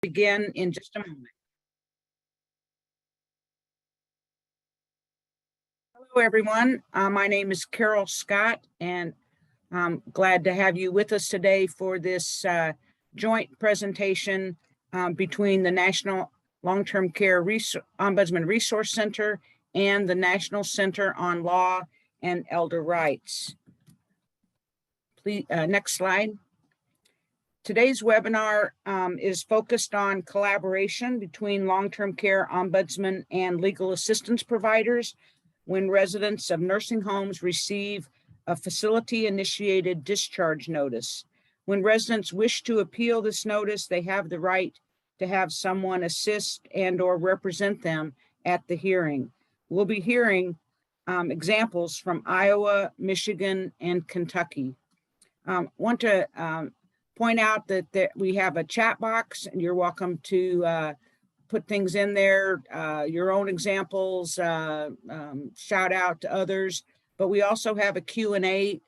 Begin in just a moment. Hello, everyone. My name is Carol Scott, and I'm glad to have you with us today for this joint presentation between the National Long-Term Care Ombudsman Resource Center and the National Center on Law and Elder Rights. Please, next slide. Today's webinar is focused on collaboration between long-term care ombudsman and legal assistance providers when residents of nursing homes receive a facility-initiated discharge notice. When residents wish to appeal this notice, they have the right to have someone assist and or represent them at the hearing. We'll be hearing examples from Iowa, Michigan, and Kentucky. Want to point out that we have a chat box, and you're welcome to put things in there, your own examples, shout out to others. But we also have a Q&A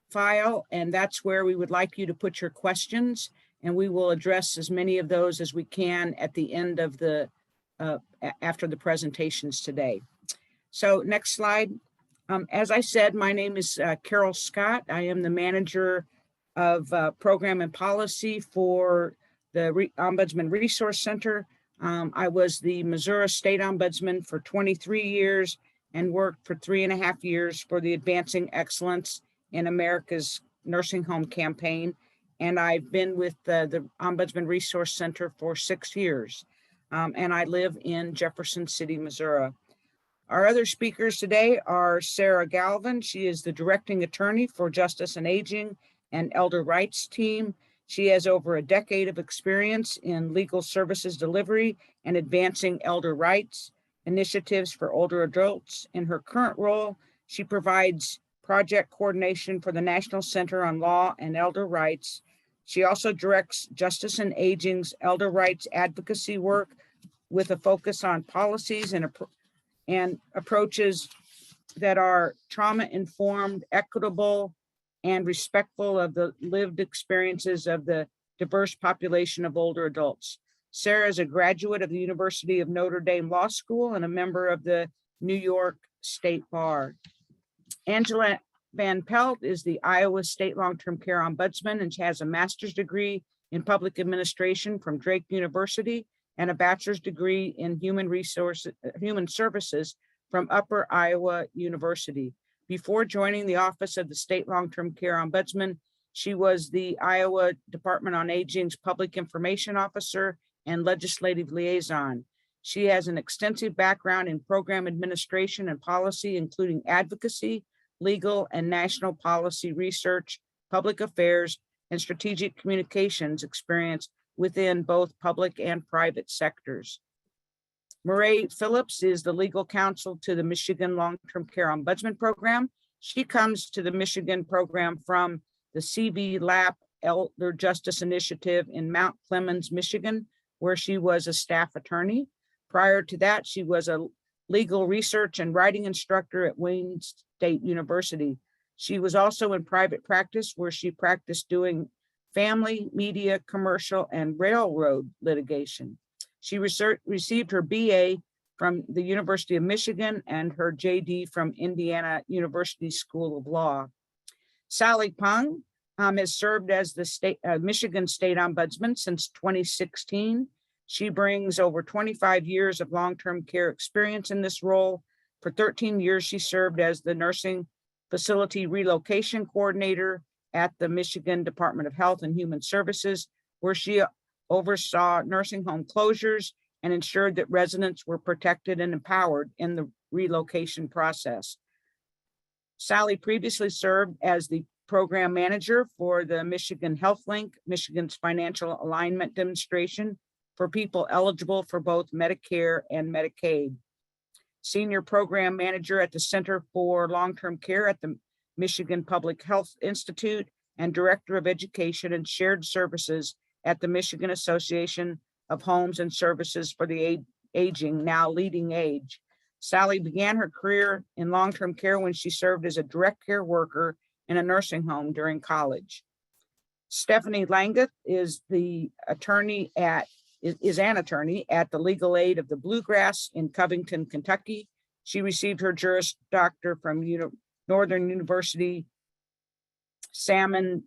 file, and that's where we would like you to put your questions, and we will address as many of those as we can at the end of the, after the presentations today. So next slide. As I said, my name is Carol Scott. I am the manager of program and policy for the Ombudsman Resource Center. I was the Missouri State Ombudsman for 23 years and worked for 3.5 years for the Advancing Excellence in America's Nursing Home campaign. And I've been with the Ombudsman Resource Center for 6 years. And I live in Jefferson City, Missouri. Our other speakers today are Sarah Galvin. She is the directing attorney for Justice and Aging and Elder Rights team. She has over a decade of experience in legal services delivery and advancing elder rights initiatives for older adults. In her current role, she provides project coordination for the National Center on Law and Elder Rights. She also directs Justice and Aging's elder rights advocacy work with a focus on policies and approaches that are trauma-informed, equitable, and respectful of the lived experiences of the diverse population of older adults. Sarah is a graduate of the University of Notre Dame Law School and a member of the New York State Bar. Angela Van Pelt is the Iowa State Long-Term Care Ombudsman, and she has a master's degree in public administration from Drake University and a bachelor's degree in human services from Upper Iowa University. Before joining the Office of the State Long-Term Care Ombudsman, she was the Iowa Department on Aging's Public Information Officer and Legislative Liaison. She has an extensive background in program administration and policy, including advocacy, legal and national policy research, public affairs, and strategic communications experience within both public and private sectors. Murray Phillips is the legal counsel to the Michigan Long-Term Care Ombudsman Program. She comes to the Michigan program from the CV LAP Elder Justice Initiative in Mount Clemens, Michigan, where she was a staff attorney. Prior to that, she was a legal research and writing instructor at Wayne State University. She was also in private practice, where she practiced doing family, media, commercial, and railroad litigation. She received her BA from the University of Michigan and her JD from Indiana University School of Law. Sally Pung has served as the Michigan State Ombudsman since 2016. She brings over 25 years of long-term care experience in this role. For 13 years, she served as the Nursing Facility Relocation Coordinator at the Michigan Department of Health and Human Services, where she oversaw nursing home closures and ensured that residents were protected and empowered in the relocation process. Sally previously served as the program manager for the Michigan HealthLink, Michigan's financial alignment demonstration for people eligible for both Medicare and Medicaid. Senior program manager at the Center for Long-Term Care at the Michigan Public Health Institute, and director of education and shared services at the Michigan Association of Homes and Services for the Aging, now Leading Age. Sally began her career in long-term care when she served as a direct care worker in a nursing home during college. Stephanie Langeth is the attorney at is an attorney at the legal aid of the Bluegrass in Covington, Kentucky. She received her Juris Doctor from Northern University Salmon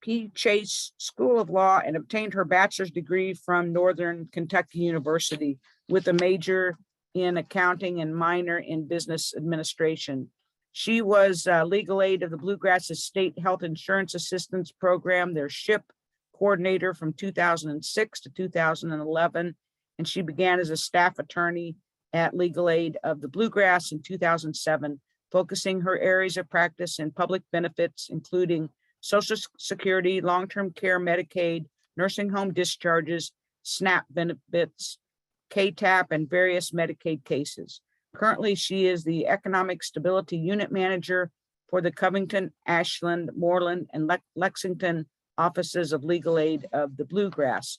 P. Chase School of Law and obtained her bachelor's degree from Northern Kentucky University with a major in accounting and minor in business administration. She was legal aid of the Bluegrass's State Health Insurance Assistance Program, their SHIP coordinator from 2006 to 2011. And she began as a staff attorney at legal aid of the Bluegrass in 2007, focusing her areas of practice in public benefits, including Social Security, long-term care, Medicaid, nursing home discharges, SNAP benefits, KTAP, and various Medicaid cases. Currently, she is the Economic Stability Unit Manager for the Covington, Ashland, Moreland, and Lexington offices of legal aid of the Bluegrass.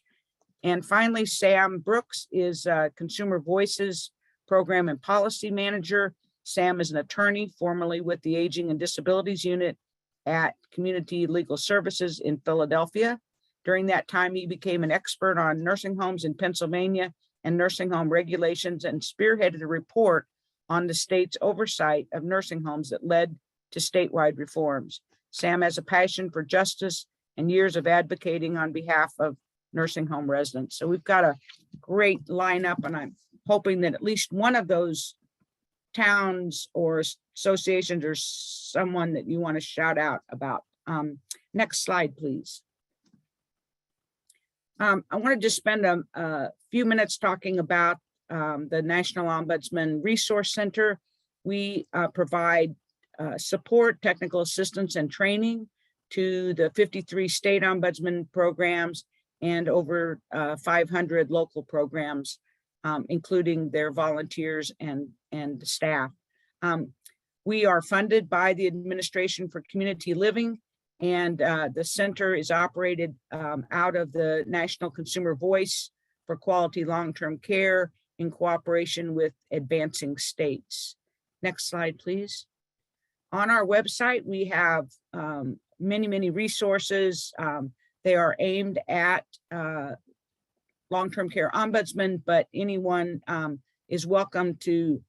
And finally, Sam Brooks is Consumer Voices Program and Policy Manager. Sam is an attorney formerly with the Aging and Disabilities Unit at Community Legal Services in Philadelphia. During that time, he became an expert on nursing homes in Pennsylvania and nursing home regulations and spearheaded a report on the state's oversight of nursing homes that led to statewide reforms. Sam has a passion for justice and years of advocating on behalf of nursing home residents. So we've got a great lineup, and I'm hoping that at least one of those towns or associations or someone that you want to shout out about. Next slide, please. I want to just spend a few minutes talking about the National Ombudsman Resource Center. We provide support, technical assistance, and training to the 53 state ombudsman programs and over 500 local programs, including their volunteers and the staff. We are funded by the Administration for Community Living, and the center is operated out of the National Consumer Voice for Quality Long-Term Care in cooperation with advancing states. Next slide, please. On our website, we have many resources. They are aimed at long-term care ombudsman, but anyone is welcome to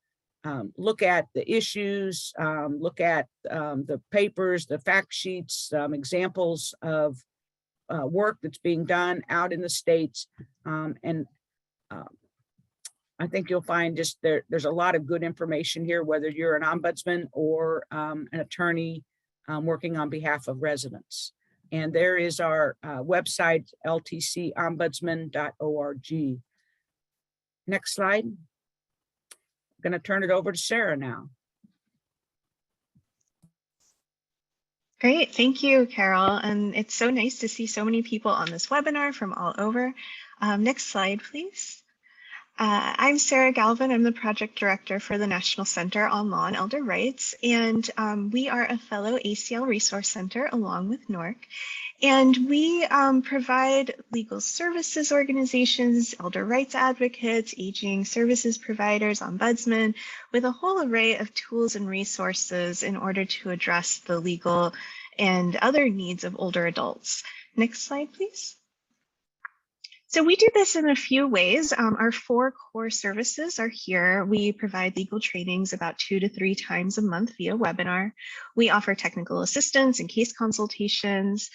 look at the issues, look at the papers, the fact sheets, examples of work that's being done out in the states. I think you'll find just there's a lot of good information here, whether you're an ombudsman or an attorney working on behalf of residents. And there is our website, ltcombudsman.org. Next slide. I'm going to turn it over to Sarah now. Great, thank you, Carol. And it's so nice to see so many people on this webinar from all over. Next slide, please. I'm Sarah Galvin. I'm the project director for the National Center on Law and Elder Rights, and we are a fellow ACL Resource Center along with NORC. And we provide legal services organizations, elder rights advocates, aging services providers, ombudsmen, with a whole array of tools and resources in order to address the legal and other needs of older adults. Next slide, please. So we do this in a few ways. Our 4 core services are here. We provide legal trainings about 2 to 3 times a month via webinar. We offer technical assistance and case consultations.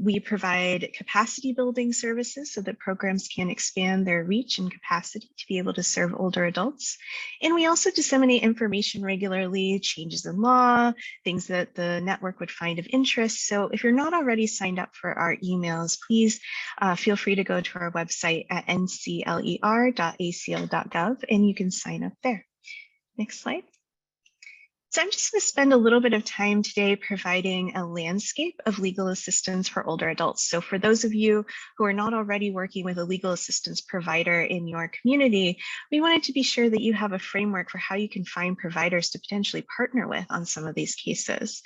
We provide capacity building services so that programs can expand their reach and capacity to be able to serve older adults. And we also disseminate information regularly, changes in law, things that the network would find of interest. So if you're not already signed up for our emails, please feel free to go to our website at ncler.acl.gov and you can sign up there. Next slide. So I'm just going to spend a little bit of time today providing a landscape of legal assistance for older adults. So for those of you who are not already working with a legal assistance provider in your community, we wanted to be sure that you have a framework for how you can find providers to potentially partner with on some of these cases.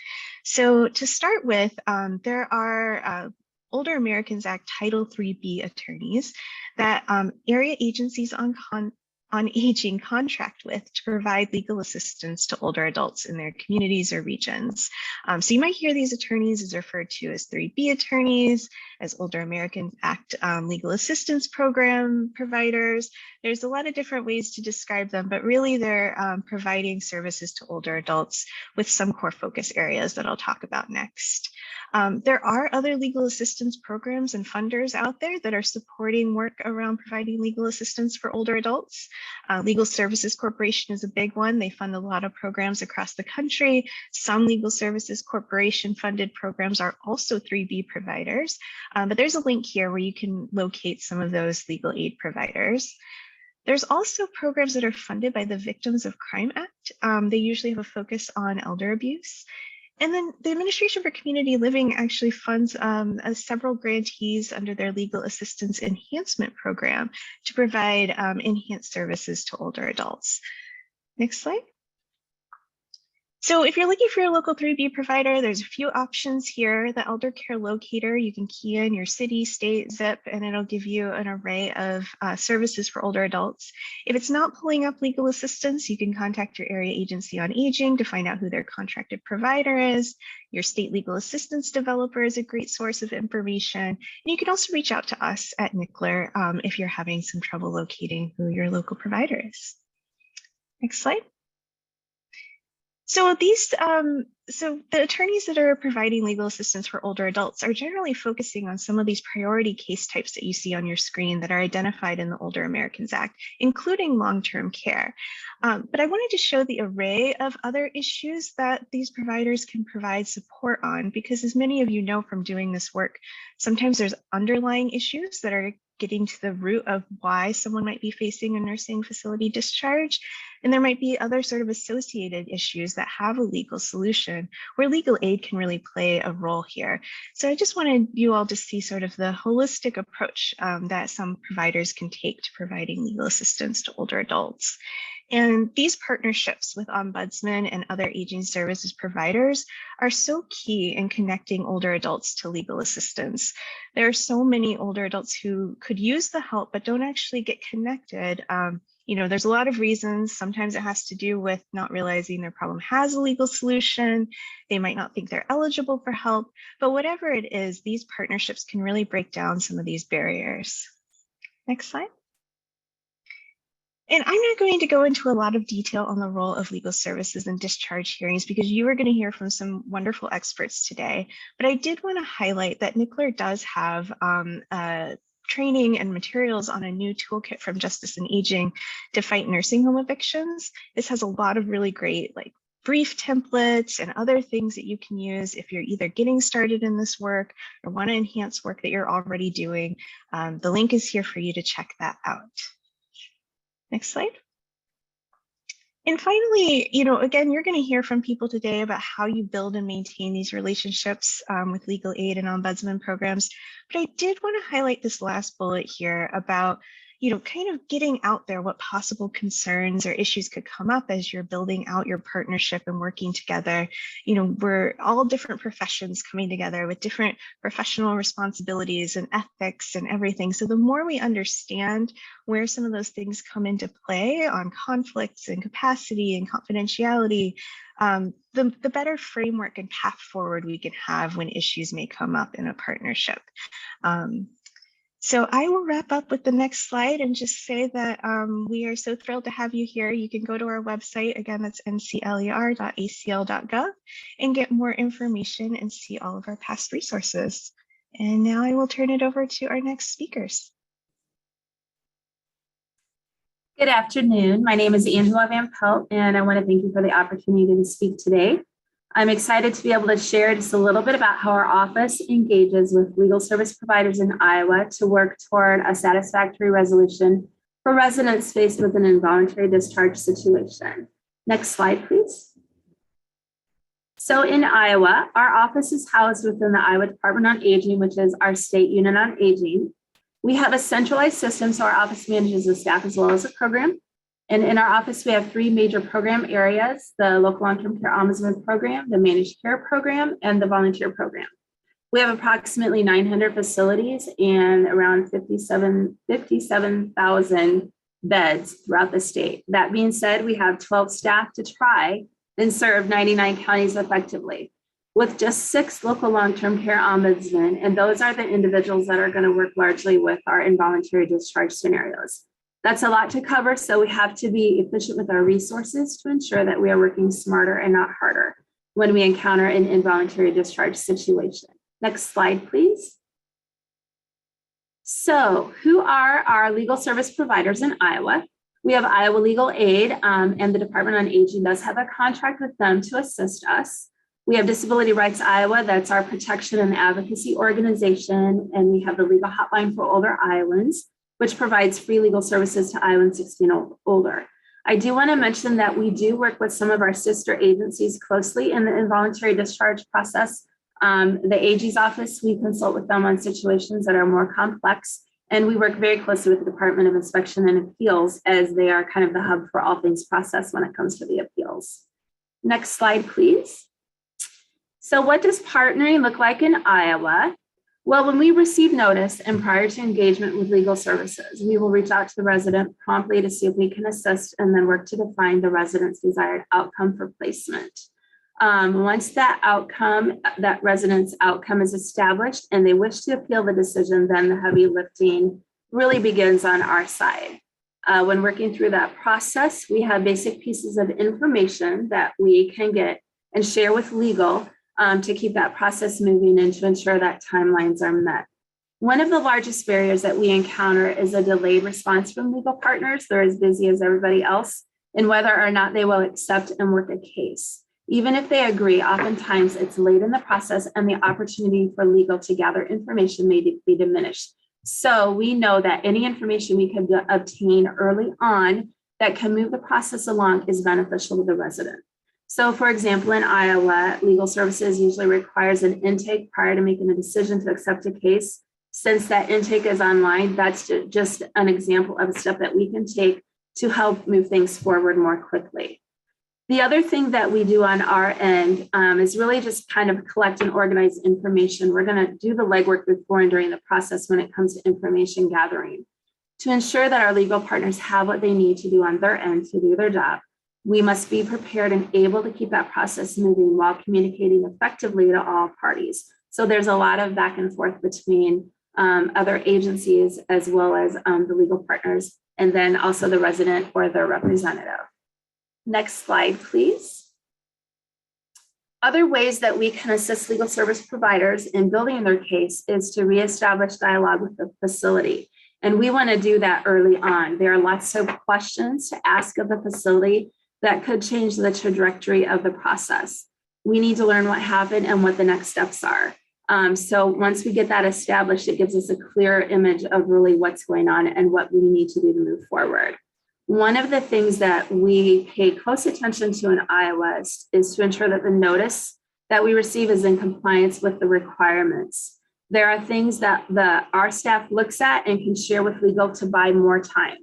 So to start with, there are Older Americans Act Title IIIB attorneys that area agencies on on Aging contract with to provide legal assistance to older adults in their communities or regions. So you might hear these attorneys as referred to as 3B attorneys, as Older Americans Act legal assistance program providers. There's a lot of different ways to describe them, but really they're providing services to older adults with some core focus areas that I'll talk about next. There are other legal assistance programs and funders out there that are supporting work around providing legal assistance for older adults. Legal Services Corporation is a big one. They fund a lot of programs across the country. Some Legal Services Corporation funded programs are also 3B providers, but there's a link here where you can locate some of those legal aid providers. There's also programs that are funded by the Victims of Crime Act. They usually have a focus on elder abuse. And then the Administration for Community Living actually funds several grantees under their Legal Assistance Enhancement Program to provide enhanced services to older adults. Next slide. So if you're looking for your local 3B provider, there's a few options here. The Eldercare Locator, you can key in your city, state, zip, and it'll give you an array of services for older adults. If it's not pulling up legal assistance, you can contact your area agency on aging to find out who their contracted provider is. Your state legal assistance developer is a great source of information. And you can also reach out to us at NCLER if you're having some trouble locating who your local provider is. Next slide. So so the attorneys that are providing legal assistance for older adults are generally focusing on some of these priority case types that you see on your screen that are identified in the Older Americans Act, including long-term care. But I wanted to show the array of other issues that these providers can provide support on, because as many of you know from doing this work, sometimes there's underlying issues that are getting to the root of why someone might be facing a nursing facility discharge. And there might be other sort of associated issues that have a legal solution where legal aid can really play a role here. So I just wanted you all to see sort of the holistic approach that some providers can take to providing legal assistance to older adults. And these partnerships with ombudsmen and other aging services providers are so key in connecting older adults to legal assistance. There are so many older adults who could use the help, but don't actually get connected. You know, there's a lot of reasons. Sometimes it has to do with not realizing their problem has a legal solution. They might not think they're eligible for help, but whatever it is, these partnerships can really break down some of these barriers. Next slide. And I'm not going to go into a lot of detail on the role of legal services in discharge hearings because you are going to hear from some wonderful experts today. But I did want to highlight that NCLER does have training and materials on a new toolkit from Justice and Aging to fight nursing home evictions. This has a lot of really great brief templates and other things that you can use if you're either getting started in this work or want to enhance work that you're already doing. The link is here for you to check that out. Next slide. And finally, you know, again, you're going to hear from people today about how you build and maintain these relationships with legal aid and ombudsman programs. But I did want to highlight this last bullet here about, you know, kind of getting out there what possible concerns or issues could come up as you're building out your partnership and working together. You know, we're all different professions coming together with different professional responsibilities and ethics and everything. So the more we understand where some of those things come into play on conflicts and capacity and confidentiality, the better framework and path forward we can have when issues may come up in a partnership. So I will wrap up with the next slide and just say that we are so thrilled to have you here. You can go to our website, again, that's ncler.acl.gov, and get more information and see all of our past resources. And now I will turn it over to our next speakers. Good afternoon. My name is Angela Van Pelt, and I want to thank you for the opportunity to speak today. I'm excited to be able to share just a little bit about how our office engages with legal service providers in Iowa to work toward a satisfactory resolution for residents faced with an involuntary discharge situation. Next slide, please. So in Iowa, our office is housed within the Iowa Department on Aging, which is our state unit on aging. We have a centralized system, so our office manages the staff as well as the program. And in our office, we have three major program areas: the local long-term care ombudsman program, the managed care program, and the volunteer program. We have approximately 900 facilities and around 57,000 beds throughout the state. That being said, we have 12 staff to try and serve 99 counties effectively, with just 6 local long-term care ombudsmen, and those are the individuals that are going to work largely with our involuntary discharge scenarios. That's a lot to cover, so we have to be efficient with our resources to ensure that we are working smarter and not harder when we encounter an involuntary discharge situation. Next slide, please. So who are our legal service providers in Iowa? We have Iowa Legal Aid, and the Department on Aging does have a contract with them to assist us. We have Disability Rights Iowa, that's our protection and advocacy organization, and we have the Legal Hotline for Older Iowans, which provides free legal services to Iowans 16 or older. I do want to mention that we do work with some of our sister agencies closely in the involuntary discharge process. The AG's office, we consult with them on situations that are more complex, and we work very closely with the Department of Inspection and Appeals, as they are kind of the hub for all things process when it comes to the appeals. Next slide, please. So what does partnering look like in Iowa? Well, when we receive notice and prior to engagement with legal services, we will reach out to the resident promptly to see if we can assist and then work to define the resident's desired outcome for placement. Once that resident's outcome is established and they wish to appeal the decision, then the heavy lifting really begins on our side. When working through that process, we have basic pieces of information that we can get and share with legal to keep that process moving and to ensure that timelines are met. One of the largest barriers that we encounter is a delayed response from legal partners. They're as busy as everybody else, and whether or not they will accept and work a case. Even if they agree, oftentimes it's late in the process and the opportunity for legal to gather information may be diminished. So we know that any information we can obtain early on that can move the process along is beneficial to the resident. So for example, in Iowa, legal services usually requires an intake prior to making a decision to accept a case. Since that intake is online, that's just an example of a step that we can take to help move things forward more quickly. The other thing that we do on our end is really just kind of collect and organize information. We're going to do the legwork before and during the process when it comes to information gathering. To ensure that our legal partners have what they need to do on their end to do their job, we must be prepared and able to keep that process moving while communicating effectively to all parties. So there's a lot of back and forth between other agencies as well as the legal partners, and then also the resident or their representative. Next slide, please. Other ways that we can assist legal service providers in building their case is to reestablish dialogue with the facility. And we want to do that early on. There are lots of questions to ask of the facility that could change the trajectory of the process. We need to learn what happened and what the next steps are. So once we get that established, it gives us a clear image of really what's going on and what we need to do to move forward. One of the things that we pay close attention to in Iowa is to ensure that the notice that we receive is in compliance with the requirements. There are things that our staff looks at and can share with legal to buy more time.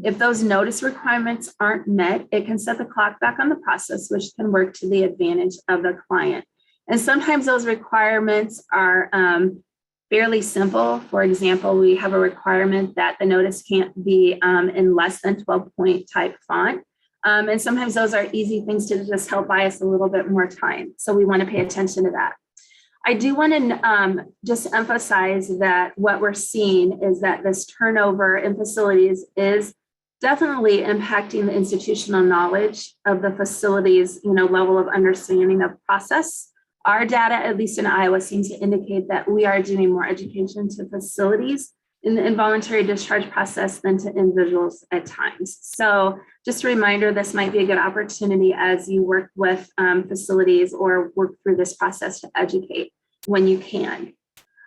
If those notice requirements aren't met, it can set the clock back on the process, which can work to the advantage of the client. And sometimes those requirements are fairly simple. For example, we have a requirement that the notice can't be in less than 12-point type font. And sometimes those are easy things to just help buy us a little bit more time. So we want to pay attention to that. I do want to just emphasize that what we're seeing is that this turnover in facilities is definitely impacting the institutional knowledge of the facility's level of understanding of process. Our data, at least in Iowa, seems to indicate that we are doing more education to facilities in the involuntary discharge process than to individuals at times. So just a reminder, this might be a good opportunity as you work with facilities or work through this process to educate when you can.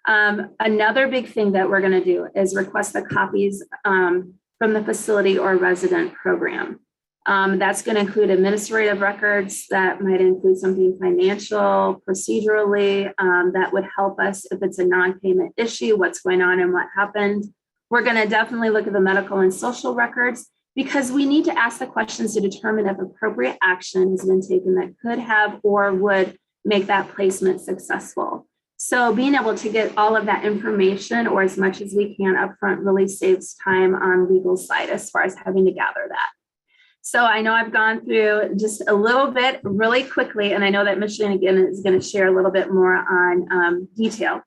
Another big thing that we're going to do is request the copies from the facility or resident program. That's going to include administrative records that might include something financial, procedurally, that would help us if it's a non-payment issue, what's going on and what happened. We're going to definitely look at the medical and social records because we need to ask the questions to determine if appropriate action has been taken that could have or would make that placement successful. So being able to get all of that information, or as much as we can upfront, really saves time on legal side as far as having to gather that. So I know I've gone through just a little bit really quickly, and I know that Michigan again is going to share a little bit more on detail.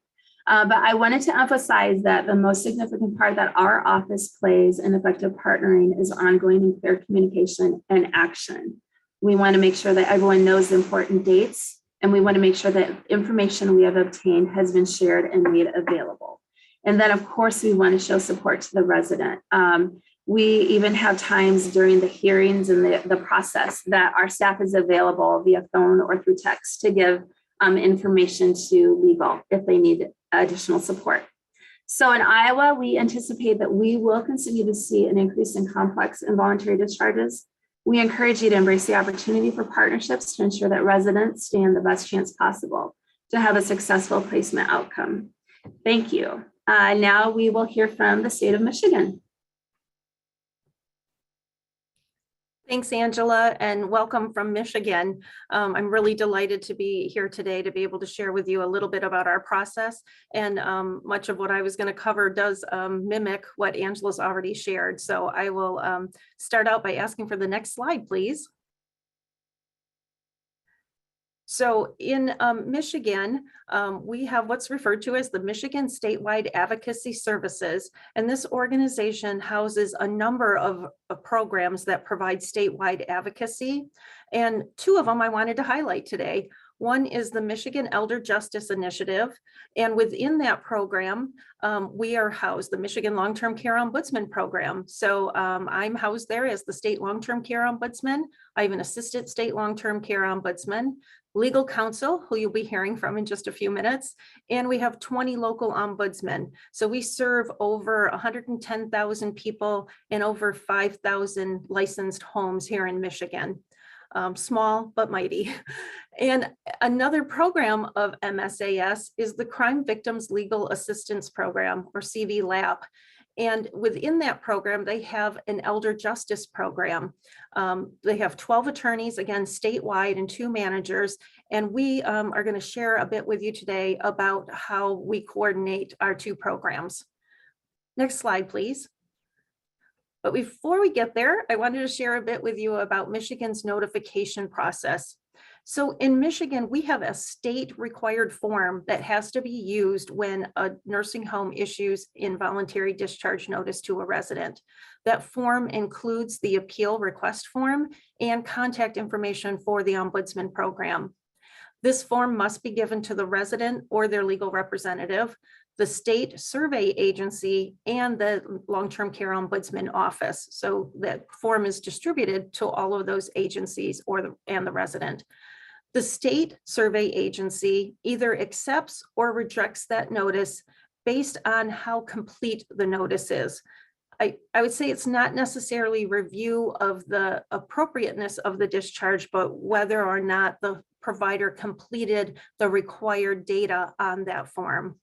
But I wanted to emphasize that the most significant part that our office plays in effective partnering is ongoing and clear communication and action. We want to make sure that everyone knows the important dates, and we want to make sure that information we have obtained has been shared and made available. And then, of course, we want to show support to the resident. We even have times during the hearings and the process that our staff is available via phone or through text to give information to legal if they need additional support. So in Iowa, we anticipate that we will continue to see an increase in complex involuntary discharges. We encourage you to embrace the opportunity for partnerships to ensure that residents stand the best chance possible to have a successful placement outcome. Thank you. Now we will hear from the state of Michigan. Thanks, Angela, and welcome from Michigan. I'm really delighted to be here today to be able to share with you a little bit about our process, and much of what I was going to cover does mimic what Angela's already shared. So I will start out by asking for the next slide, please. So in Michigan, we have what's referred to as the Michigan Statewide Advocacy Services, and this organization houses a number of programs that provide statewide advocacy, and two of them I wanted to highlight today. One is the Michigan Elder Justice Initiative, and within that program, we are housed, the Michigan Long-Term Care Ombudsman program. So I'm housed there as the State Long-Term Care Ombudsman. I have an Assistant State Long-Term Care Ombudsman, legal counsel, who you'll be hearing from in just a few minutes, and we have 20 local ombudsmen. So we serve over 110,000 people in over 5,000 licensed homes here in Michigan. Small but mighty. And another program of MSAS is the Crime Victims Legal Assistance Program, or CVLAP. And within that program, they have an elder justice program. They have 12 attorneys, again, statewide, and 2 managers. And we are going to share a bit with you today about how we coordinate our 2 programs. Next slide, please. But before we get there, I wanted to share a bit with you about Michigan's notification process. So in Michigan, we have a state required form that has to be used when a nursing home issues involuntary discharge notice to a resident. That form includes the appeal request form and contact information for the ombudsman program. This form must be given to the resident or their legal representative, the state survey agency, and the long-term care ombudsman office. So that form is distributed to all of those agencies and the resident. The state survey agency either accepts or rejects that notice based on how complete the notice is. I would say it's not necessarily review of the appropriateness of the discharge, but whether or not the provider completed the required data on that form.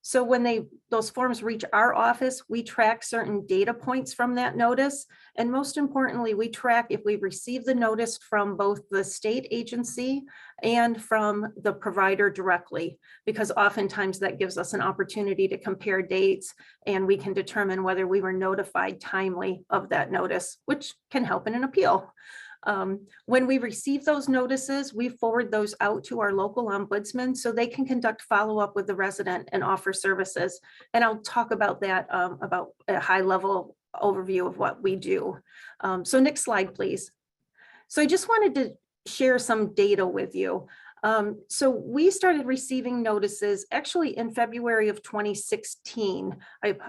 So when those forms reach our office, we track certain data points from that notice. And most importantly, we track if we receive the notice from both the state agency and from the provider directly, because oftentimes that gives us an opportunity to compare dates, and we can determine whether we were notified timely of that notice, which can help in an appeal. When we receive those notices, we forward those out to our local ombudsman so they can conduct follow-up with the resident and offer services. And I'll talk about that, about a high-level overview of what we do. So next slide, please. So I just wanted to share some data with you. So we started receiving notices actually in February of 2016,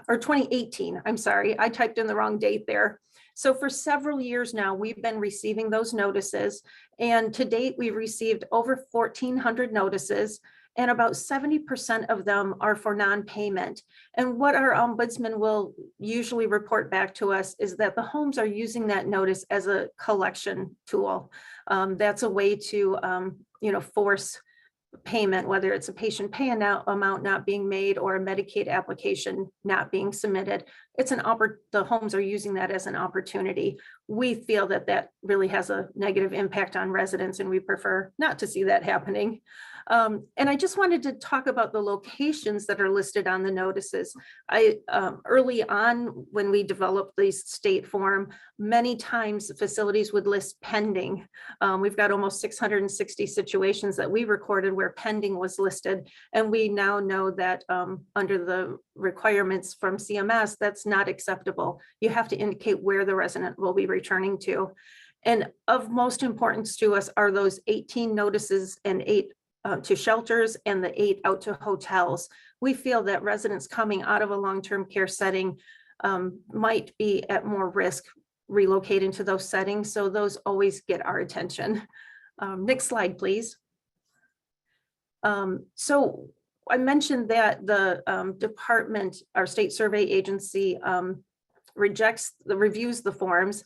or 2018, I'm sorry, I typed in the wrong date there. So for several years now, we've been receiving those notices, and to date, we've received over 1,400 notices, and about 70% of them are for non-payment. And what our ombudsman will usually report back to us is that the homes are using that notice as a collection tool. That's a way to force payment, whether it's a patient pay amount not being made or a Medicaid application not being submitted. The homes are using that as an opportunity. We feel that that really has a negative impact on residents, and we prefer not to see that happening. And I just wanted to talk about the locations that are listed on the notices. Early on, when we developed the state form, many times facilities would list pending. We've got almost 660 situations that we recorded where pending was listed. And we now know that under the requirements from CMS, that's not acceptable. You have to indicate where the resident will be returning to. And of most importance to us are those 18 notices and 8 to shelters and the 8 out to hotels. We feel that residents coming out of a long-term care setting might be at more risk relocating to those settings. So those always get our attention. Next slide, please. So I mentioned that the department, our state survey agency, reviews the forms.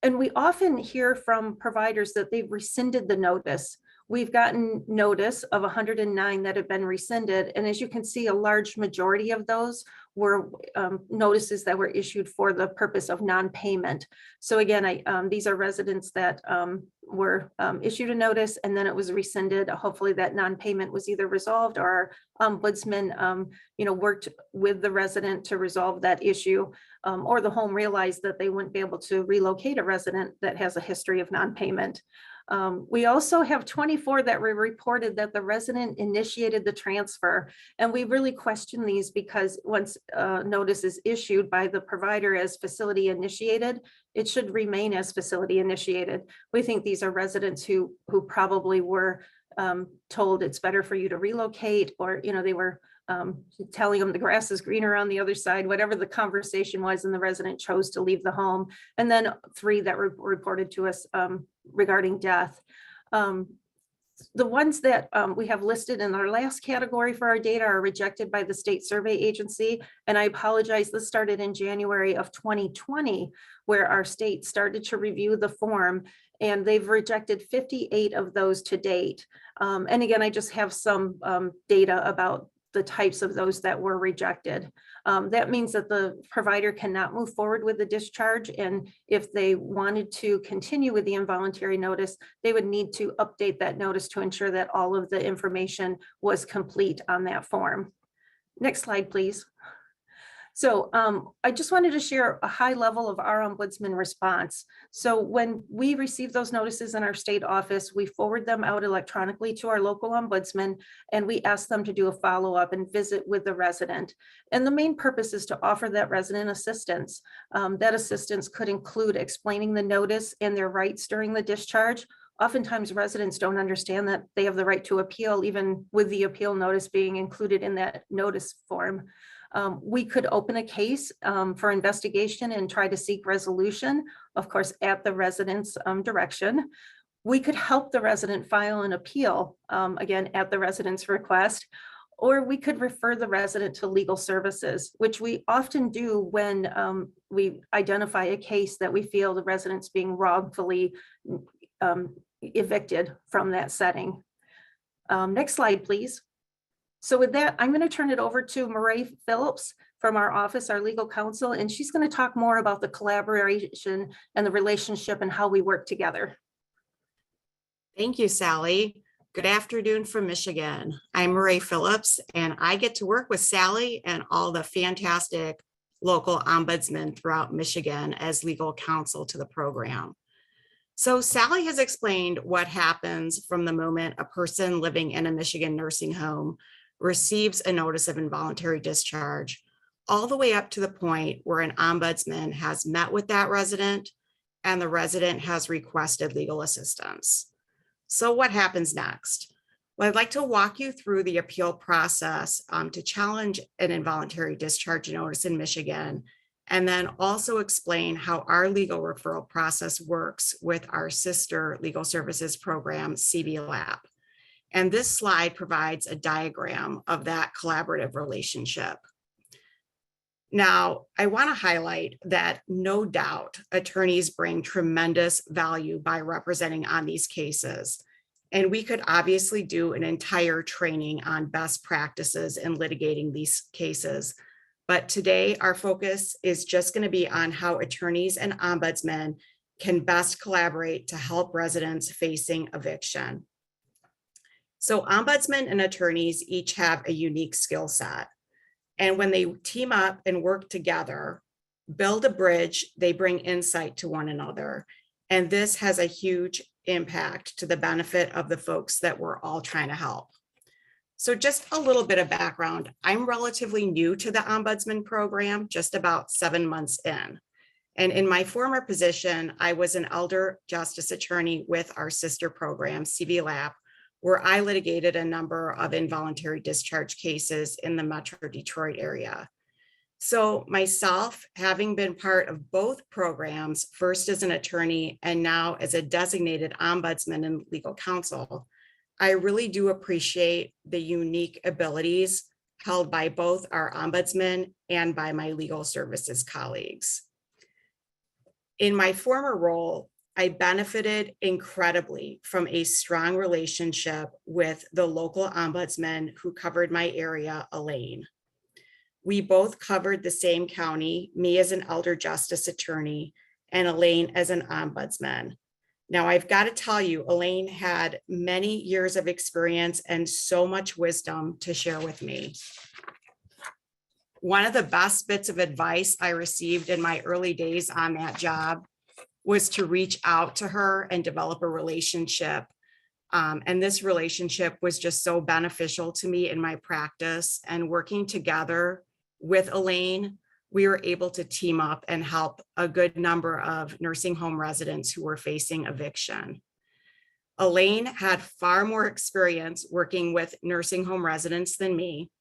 And we often hear from providers that they've rescinded the notice. We've gotten notice of 109 that have been rescinded. And as you can see, a large majority of those were notices that were issued for the purpose of non-payment. So again, these are residents that were issued a notice and then it was rescinded. Hopefully that non-payment was either resolved or our ombudsman worked with the resident to resolve that issue, or the home realized that they wouldn't be able to relocate a resident that has a history of non-payment. We also have 24 that were reported that the resident initiated the transfer. And we really question these because once notice is issued by the provider as facility initiated, it should remain as facility initiated. We think these are residents who probably were told it's better for you to relocate, or they were telling them the grass is greener on the other side, whatever the conversation was, and the resident chose to leave the home. And then 3 that were reported to us regarding death. The ones that we have listed in our last category for our data are rejected by the state survey agency. And I apologize, this started in January of 2020, where our state started to review the form, and they've rejected 58 of those to date. And again, I just have some data about the types of those that were rejected. That means that the provider cannot move forward with the discharge. And if they wanted to continue with the involuntary notice, they would need to update that notice to ensure that all of the information was complete on that form. Next slide, please. So I just wanted to share a high level of our ombudsman response. So when we receive those notices in our state office, we forward them out electronically to our local ombudsman, and we ask them to do a follow-up and visit with the resident. And the main purpose is to offer that resident assistance. That assistance could include explaining the notice and their rights during the discharge. Oftentimes residents don't understand that they have the right to appeal, even with the appeal notice being included in that notice form. We could open a case for investigation and try to seek resolution, of course, at the resident's direction. We could help the resident file an appeal, again, at the resident's request, or we could refer the resident to legal services, which we often do when we identify a case that we feel the resident's being wrongfully evicted from that setting. Next slide, please. So with that, I'm going to turn it over to Phillips from our office, our legal counsel, and she's going to talk more about the collaboration and the relationship and how we work together. Thank you, Sally. Good afternoon from Michigan. I'm Phillips, and I get to work with Sally and all the fantastic local ombudsmen throughout Michigan as legal counsel to the program. So Sally has explained what happens from the moment a person living in a Michigan nursing home receives a notice of involuntary discharge, all the way up to the point where an ombudsman has met with that resident and the resident has requested legal assistance. So what happens next? Well, I'd like to walk you through the appeal process to challenge an involuntary discharge notice in Michigan, and then also explain how our legal referral process works with our sister legal services program, CBLAP. And this slide provides a diagram of that collaborative relationship. Now, I want to highlight that no doubt attorneys bring tremendous value by representing on these cases. And we could obviously do an entire training on best practices in litigating these cases. But today, our focus is just going to be on how attorneys and ombudsmen can best collaborate to help residents facing eviction. So ombudsmen and attorneys each have a unique skill set. And when they team up and work together, build a bridge, they bring insight to one another. And this has a huge impact to the benefit of the folks that we're all trying to help. So just a little bit of background. I'm relatively new to the Ombudsman program, just about 7 months in. And in my former position, I was an elder justice attorney with our sister program, CVLAP, where I litigated a number of involuntary discharge cases in the Metro Detroit area. So myself, having been part of both programs, first as an attorney and now as a designated ombudsman and legal counsel, I really do appreciate the unique abilities held by both our ombudsmen and by my legal services colleagues. In my former role, I benefited incredibly from a strong relationship with the local ombudsman who covered my area, Elaine. We both covered the same county, me as an elder justice attorney and Elaine as an ombudsman. Now, I've got to tell you, Elaine had many years of experience and so much wisdom to share with me. One of the best bits of advice I received in my early days on that job was to reach out to her and develop a relationship. And this relationship was just so beneficial to me in my practice. And working together with Elaine, we were able to team up and help a good number of nursing home residents who were facing eviction. Elaine had far more experience working with nursing home residents than me.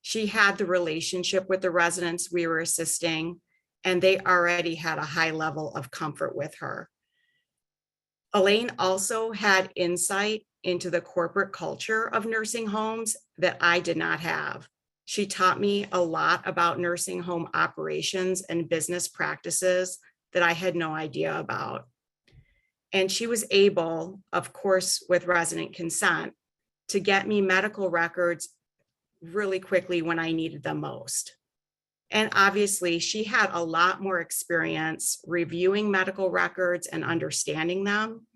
She had the relationship with the residents we were assisting, and they already had a high level of comfort with her. Elaine also had insight into the corporate culture of nursing homes that I did not have. She taught me a lot about nursing home operations and business practices that I had no idea about. And she was able, of course, with resident consent, to get me medical records really quickly when I needed them most. And obviously, she had a lot more experience reviewing medical records and understanding them,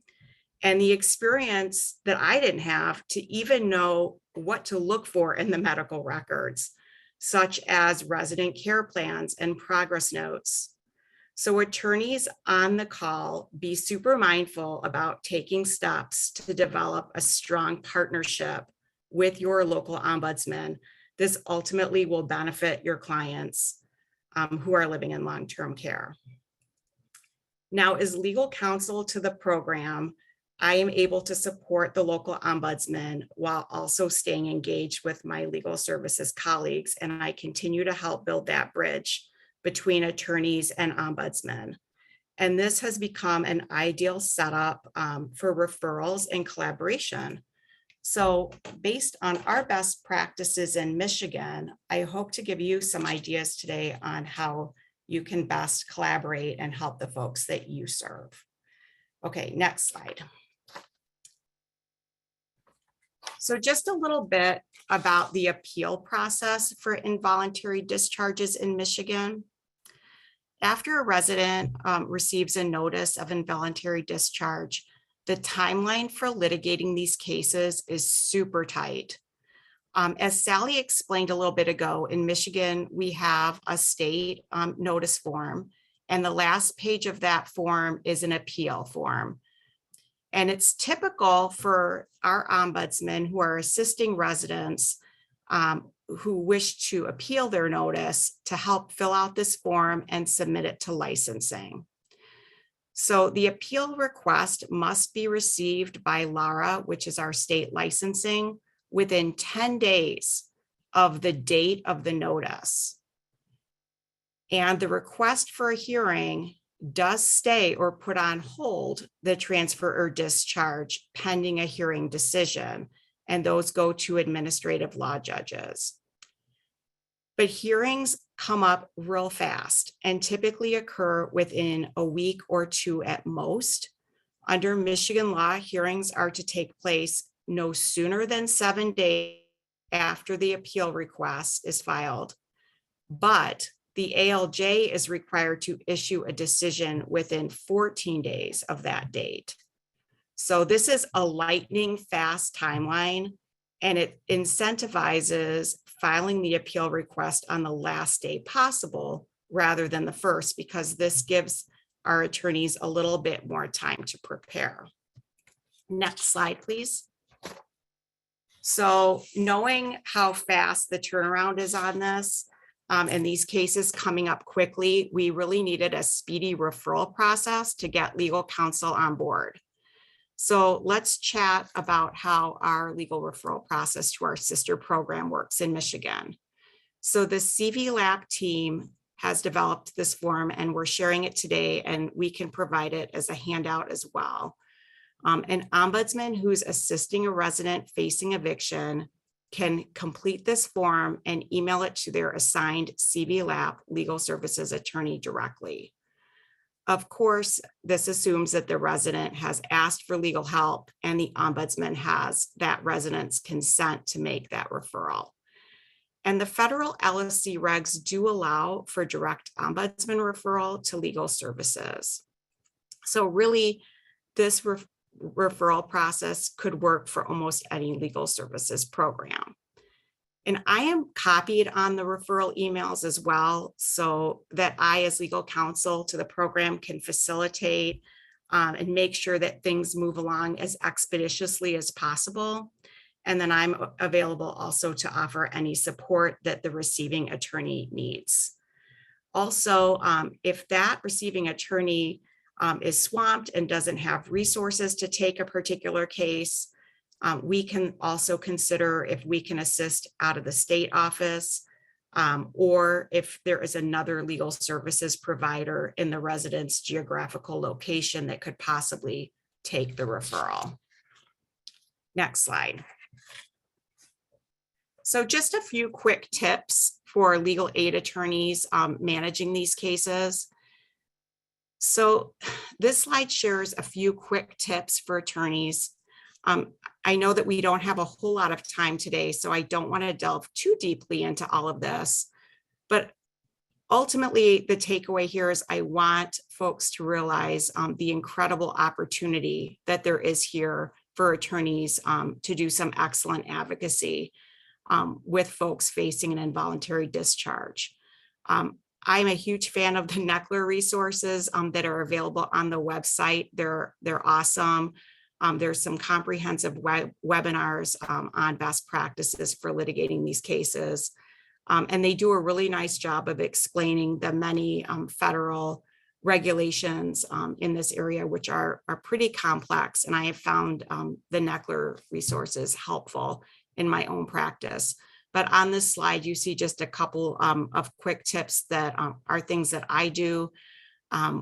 and the experience that I didn't have to even know what to look for in the medical records, such as resident care plans and progress notes. So attorneys on the call, be super mindful about taking steps to develop a strong partnership with your local ombudsman. This ultimately will benefit your clients who are living in long-term care. Now, as legal counsel to the program, I am able to support the local ombudsman while also staying engaged with my legal services colleagues, and I continue to help build that bridge between attorneys and ombudsmen. And this has become an ideal setup for referrals and collaboration. So based on our best practices in Michigan, I hope to give you some ideas today on how you can best collaborate and help the folks that you serve. Okay, next slide. So just a little bit about the appeal process for involuntary discharges in Michigan. After a resident receives a notice of involuntary discharge, the timeline for litigating these cases is super tight. As Sally explained a little bit ago, in Michigan, we have a state notice form, and the last page of that form is an appeal form. And it's typical for our ombudsmen who are assisting residents who wish to appeal their notice to help fill out this form and submit it to licensing. So the appeal request must be received by LARA, which is our state licensing, within 10 days of the date of the notice. And the request for a hearing does stay or put on hold the transfer or discharge pending a hearing decision, and those go to administrative law judges. But hearings come up real fast and typically occur within a week or two at most. Under Michigan law, hearings are to take place no sooner than 7 days after the appeal request is filed, but the ALJ is required to issue a decision within 14 days of that date. So this is a lightning fast timeline, And it incentivizes filing the appeal request on the last day possible rather than the first, because this gives our attorneys a little bit more time to prepare. Next slide, please. So knowing how fast the turnaround is on this, and these cases coming up quickly, we really needed a speedy referral process to get legal counsel on board. So let's chat about how our legal referral process to our sister program works in Michigan. So the CVLAP team has developed this form and we're sharing it today, and we can provide it as a handout as well. An ombudsman who's assisting a resident facing eviction can complete this form and email it to their assigned CVLAP legal services attorney directly. Of course, this assumes that the resident has asked for legal help and the ombudsman has that resident's consent to make that referral. And the federal LSC regs do allow for direct ombudsman referral to legal services. So really, this referral process could work for almost any legal services program. And I am copied on the referral emails as well, so that I, as legal counsel to the program, can facilitate and make sure that things move along as expeditiously as possible. And then I'm available also to offer any support that the receiving attorney needs. Also, if that receiving attorney is swamped and doesn't have resources to take a particular case, we can also consider if we can assist out of the state office, or if there is another legal services provider in the resident's geographical location that could possibly take the referral. Next slide. So just a few quick tips for legal aid attorneys managing these cases. So this slide shares a few quick tips for attorneys. I know that we don't have a whole lot of time today, so I don't want to delve too deeply into all of this. But ultimately, the takeaway here is I want folks to realize the incredible opportunity that there is here for attorneys to do some excellent advocacy with folks facing an involuntary discharge. I'm a huge fan of the NCLER resources that are available on the website. They're awesome. There's some comprehensive webinars on best practices for litigating these cases. And they do a really nice job of explaining the many federal regulations in this area, which are pretty complex. And I have found the NCLER resources helpful in my own practice. But on this slide, you see just a couple of quick tips that are things that I do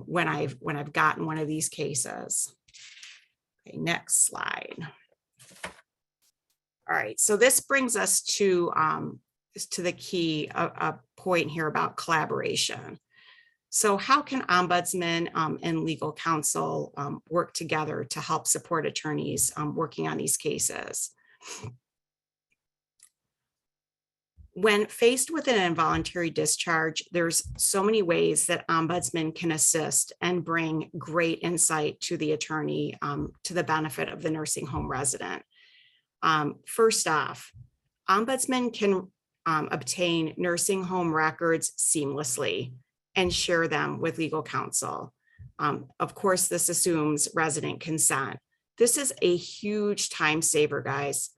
when I've gotten one of these cases. Okay, next slide. All right, so this brings us to the key point here about collaboration. So how can ombudsmen and legal counsel work together to help support attorneys working on these cases? When faced with an involuntary discharge, there's so many ways that ombudsmen can assist and bring great insight to the attorney to the benefit of the nursing home resident. First off, ombudsmen can obtain nursing home records seamlessly and share them with legal counsel. Of course, this assumes resident consent. This is a huge time saver, guys.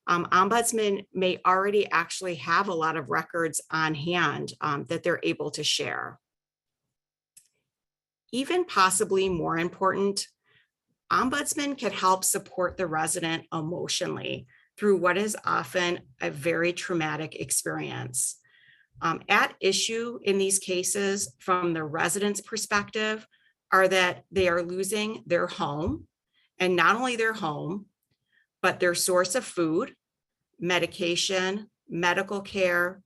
Ombudsmen may already actually have a lot of records on hand that they're able to share. Even possibly more important, ombudsmen can help support the resident emotionally through what is often a very traumatic experience. At issue in these cases, from the resident's perspective, are that they are losing their home, and not only their home, but their source of food, medication, medical care,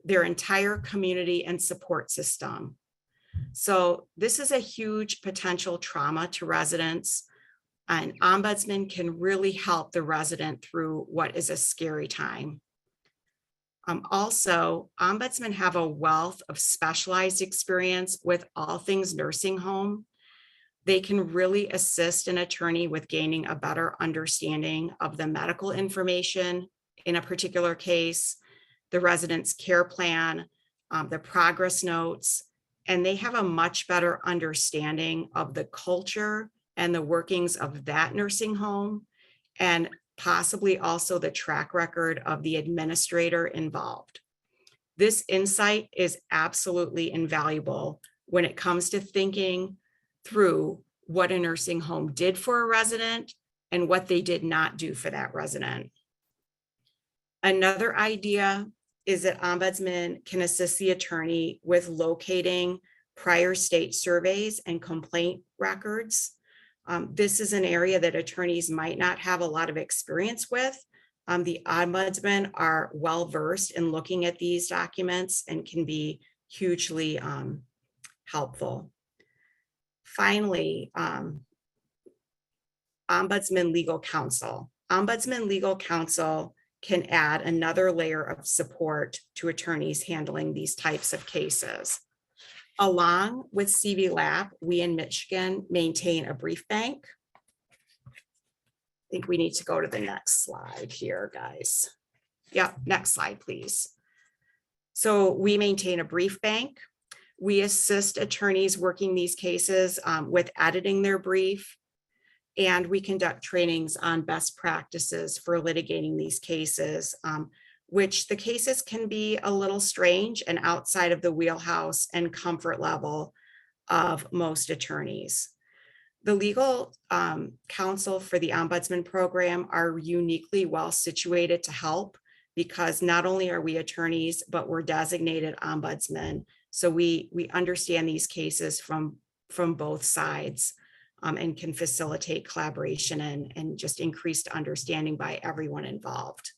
their entire community and support system. So this is a huge potential trauma to residents, and ombudsmen can really help the resident through what is a scary time. Also, ombudsmen have a wealth of specialized experience with all things nursing home. They can really assist an attorney with gaining a better understanding of the medical information, in a particular case, the resident's care plan, the progress notes, and they have a much better understanding of the culture and the workings of that nursing home, and possibly also the track record of the administrator involved. This insight is absolutely invaluable when it comes to thinking through what a nursing home did for a resident and what they did not do for that resident. Another idea is that ombudsmen can assist the attorney with locating prior state surveys and complaint records. This is an area that attorneys might not have a lot of experience with. The ombudsmen are well-versed in looking at these documents and can be hugely helpful. Finally, Ombudsman Legal Counsel. Ombudsman Legal Counsel can add another layer of support to attorneys handling these types of cases. Along with CV-LAP, we in Michigan maintain a brief bank. I think we need to go to the next slide here, guys. Yeah, next slide, please. So we maintain a brief bank. We assist attorneys working these cases with editing their brief, and we conduct trainings on best practices for litigating these cases, which the cases can be a little strange and outside of the wheelhouse and comfort level of most attorneys. The legal counsel for the Ombudsman program are uniquely well situated to help, because not only are we attorneys, but we're designated ombudsmen. So we understand these cases from both sides and can facilitate collaboration and just increased understanding by everyone involved.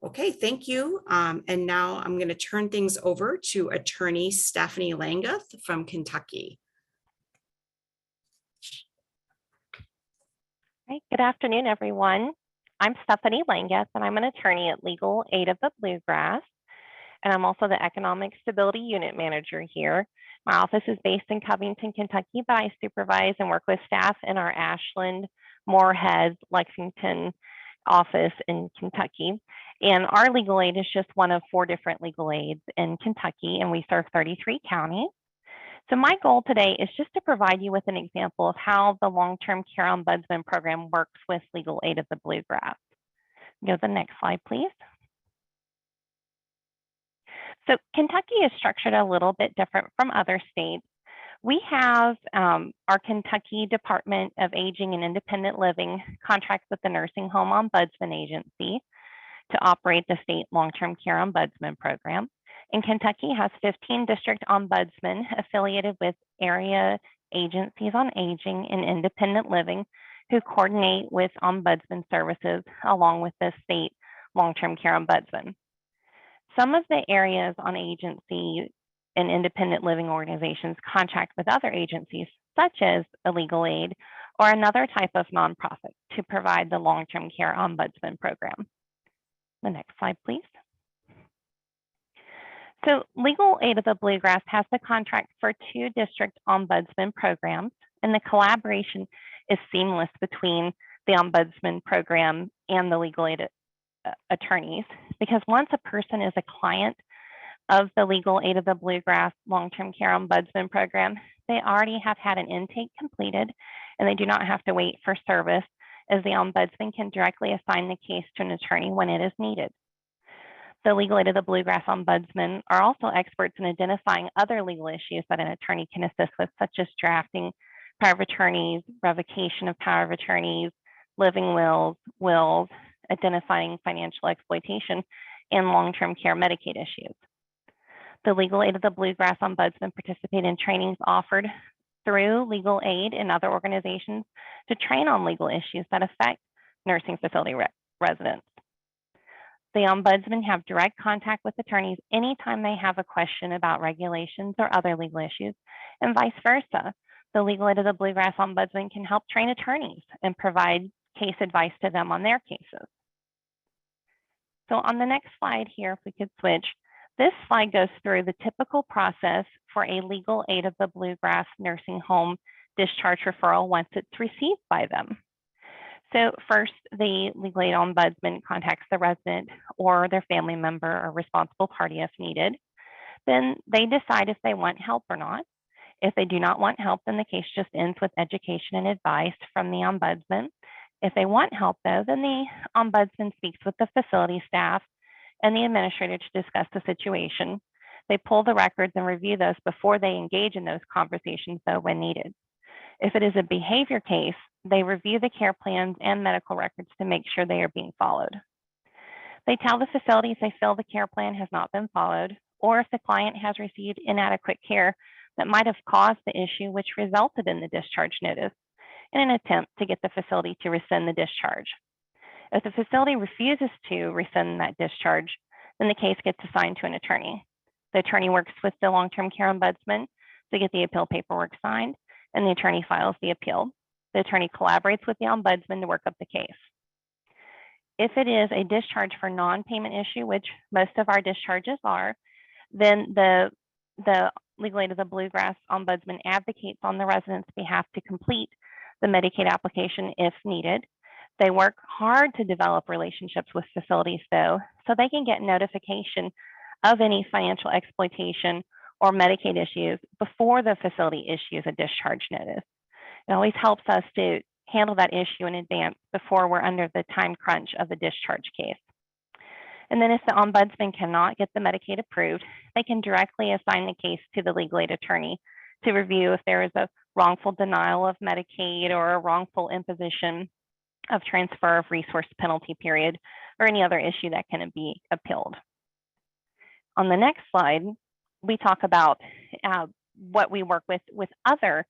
Okay, thank you. And now I'm going to turn things over to attorney Stephanie Langeth from Kentucky. Right. Good afternoon, everyone. I'm Stephanie Langeth, and I'm an attorney at Legal Aid of the Bluegrass, and I'm also the Economic Stability Unit Manager here. My office is based in Covington, Kentucky, but I supervise and work with staff in our Ashland, Moorhead, Lexington office in Kentucky. And our legal aid is just one of 4 different legal aids in Kentucky, and we serve 33 counties. So my goal today is just to provide you with an example of how the Long-Term Care Ombudsman program works with Legal Aid of the Bluegrass. Go to the next slide, please. So Kentucky is structured a little bit different from other states. We have our Kentucky Department of Aging and Independent Living contracts with the Nursing Home Ombudsman Agency to operate the state Long-Term Care Ombudsman program. And Kentucky has 15 district ombudsmen affiliated with area agencies on aging and independent living who coordinate with ombudsman services along with the state long-term care ombudsman. Some of the areas on agency and independent living organizations contract with other agencies, such as a legal aid or another type of nonprofit, to provide the long-term care ombudsman program. The next slide, please. So Legal Aid of the Bluegrass has the contract for 2 district ombudsman programs, and the collaboration is seamless between the ombudsman program and the legal aid attorneys, because once a person is a client of the Legal Aid of the Bluegrass Long-Term Care Ombudsman program, they already have had an intake completed, and they do not have to wait for service, as the ombudsman can directly assign the case to an attorney when it is needed. The Legal Aid of the Bluegrass Ombudsmen are also experts in identifying other legal issues that an attorney can assist with, such as drafting power of attorneys, revocation of power of attorneys, living wills, identifying financial exploitation, and long-term care Medicaid issues. The Legal Aid of the Bluegrass Ombudsmen participate in trainings offered through Legal Aid and other organizations to train on legal issues that affect nursing facility residents. The ombudsmen have direct contact with attorneys anytime they have a question about regulations or other legal issues, and vice versa. The Legal Aid of the Bluegrass Ombudsman can help train attorneys and provide case advice to them on their cases. So on the next slide here, if we could switch, this slide goes through the typical process for a Legal Aid of the Bluegrass nursing home discharge referral once it's received by them. So first, the legal aid ombudsman contacts the resident or their family member or responsible party if needed. Then they decide if they want help or not. If they do not want help, then the case just ends with education and advice from the ombudsman. If they want help, though, then the ombudsman speaks with the facility staff and the administrator to discuss the situation. They pull the records and review those before they engage in those conversations, though, when needed. If it is a behavior case, they review the care plans and medical records to make sure they are being followed. They tell the facility if they feel the care plan has not been followed, or if the client has received inadequate care that might have caused the issue which resulted in the discharge notice, in an attempt to get the facility to rescind the discharge. If the facility refuses to rescind that discharge, then the case gets assigned to an attorney. The attorney works with the Long-Term Care Ombudsman to get the appeal paperwork signed, and the attorney files the appeal. The attorney collaborates with the ombudsman to work up the case. If it is a discharge for non-payment issue, which most of our discharges are, then the legal aid of the Bluegrass ombudsman advocates on the resident's behalf to complete the Medicaid application if needed. They work hard to develop relationships with facilities, though, so they can get notification of any financial exploitation or Medicaid issues before the facility issues a discharge notice. It always helps us to handle that issue in advance before we're under the time crunch of the discharge case. And then if the ombudsman cannot get the Medicaid approved, they can directly assign the case to the legal aid attorney to review if there is a wrongful denial of Medicaid or a wrongful imposition of transfer of resource penalty period or any other issue that can be appealed. On the next slide, we talk about what we work with other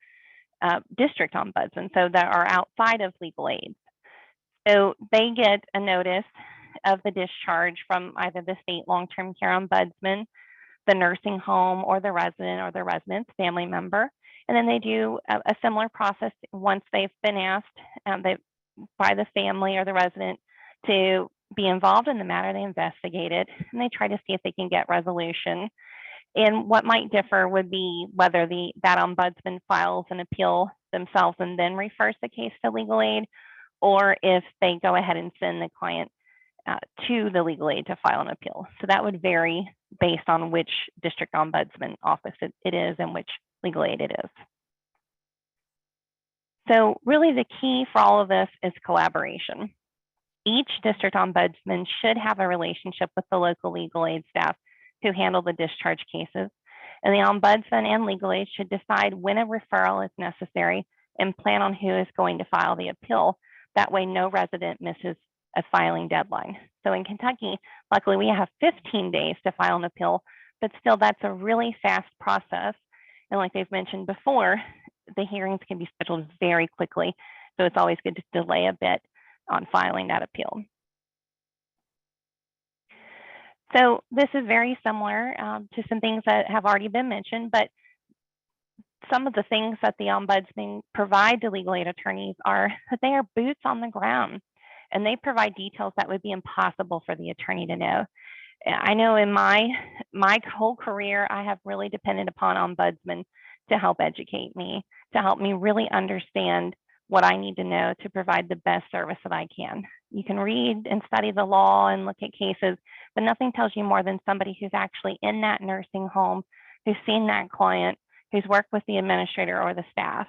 district ombudsmen, so that are outside of legal aid. So they get a notice of the discharge from either the state long-term care ombudsman, the nursing home, or the resident's family member. And then they do a similar process once they've been asked by the family or the resident to be involved in the matter. They investigate it and they try to see if they can get resolution. And what might differ would be whether that ombudsman files an appeal themselves and then refers the case to legal aid, or if they go ahead and send the client to the legal aid to file an appeal. So that would vary based on which district ombudsman office it is and which legal aid it is. So really the key for all of this is collaboration. Each district ombudsman should have a relationship with the local legal aid staff who handle the discharge cases, and the ombudsman and legal aid should decide when a referral is necessary and plan on who is going to file the appeal. That way no resident misses a filing deadline. So in Kentucky, luckily we have 15 days to file an appeal, but still that's a really fast process. And like they've mentioned before, the hearings can be scheduled very quickly. So it's always good to delay a bit on filing that appeal. So this is very similar to some things that have already been mentioned, but some of the things that the ombudsman provide to legal aid attorneys are that they are boots on the ground, and they provide details that would be impossible for the attorney to know. I know in my whole career, I have really depended upon ombudsmen to help educate me, to help me really understand what I need to know to provide the best service that I can. You can read and study the law and look at cases, but nothing tells you more than somebody who's actually in that nursing home, who's seen that client, who's worked with the administrator or the staff,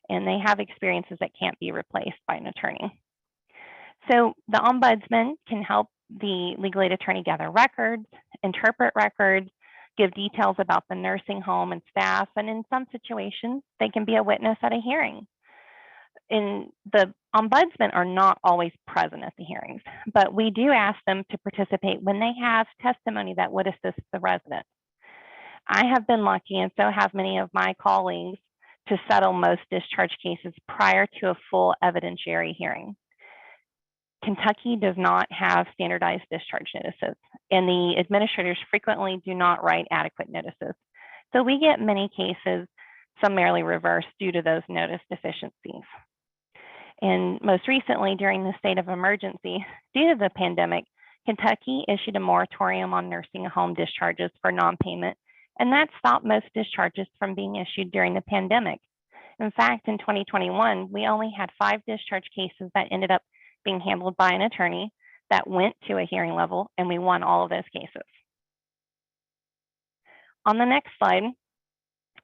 and they have experiences that can't be replaced by an attorney. So the ombudsman can help the legal aid attorney gather records, interpret records, give details about the nursing home and staff, and in some situations, they can be a witness at a hearing. And the ombudsmen are not always present at the hearings, but we do ask them to participate when they have testimony that would assist the resident. I have been lucky, and so have many of my colleagues, to settle most discharge cases prior to a full evidentiary hearing. Kentucky does not have standardized discharge notices, and the administrators frequently do not write adequate notices. So we get many cases summarily reversed due to those notice deficiencies. And most recently, during the state of emergency, due to the pandemic, Kentucky issued a moratorium on nursing home discharges for non-payment, and that stopped most discharges from being issued during the pandemic. In fact, in 2021, we only had 5 discharge cases that ended up being handled by an attorney that went to a hearing level, and we won all of those cases. On the next slide,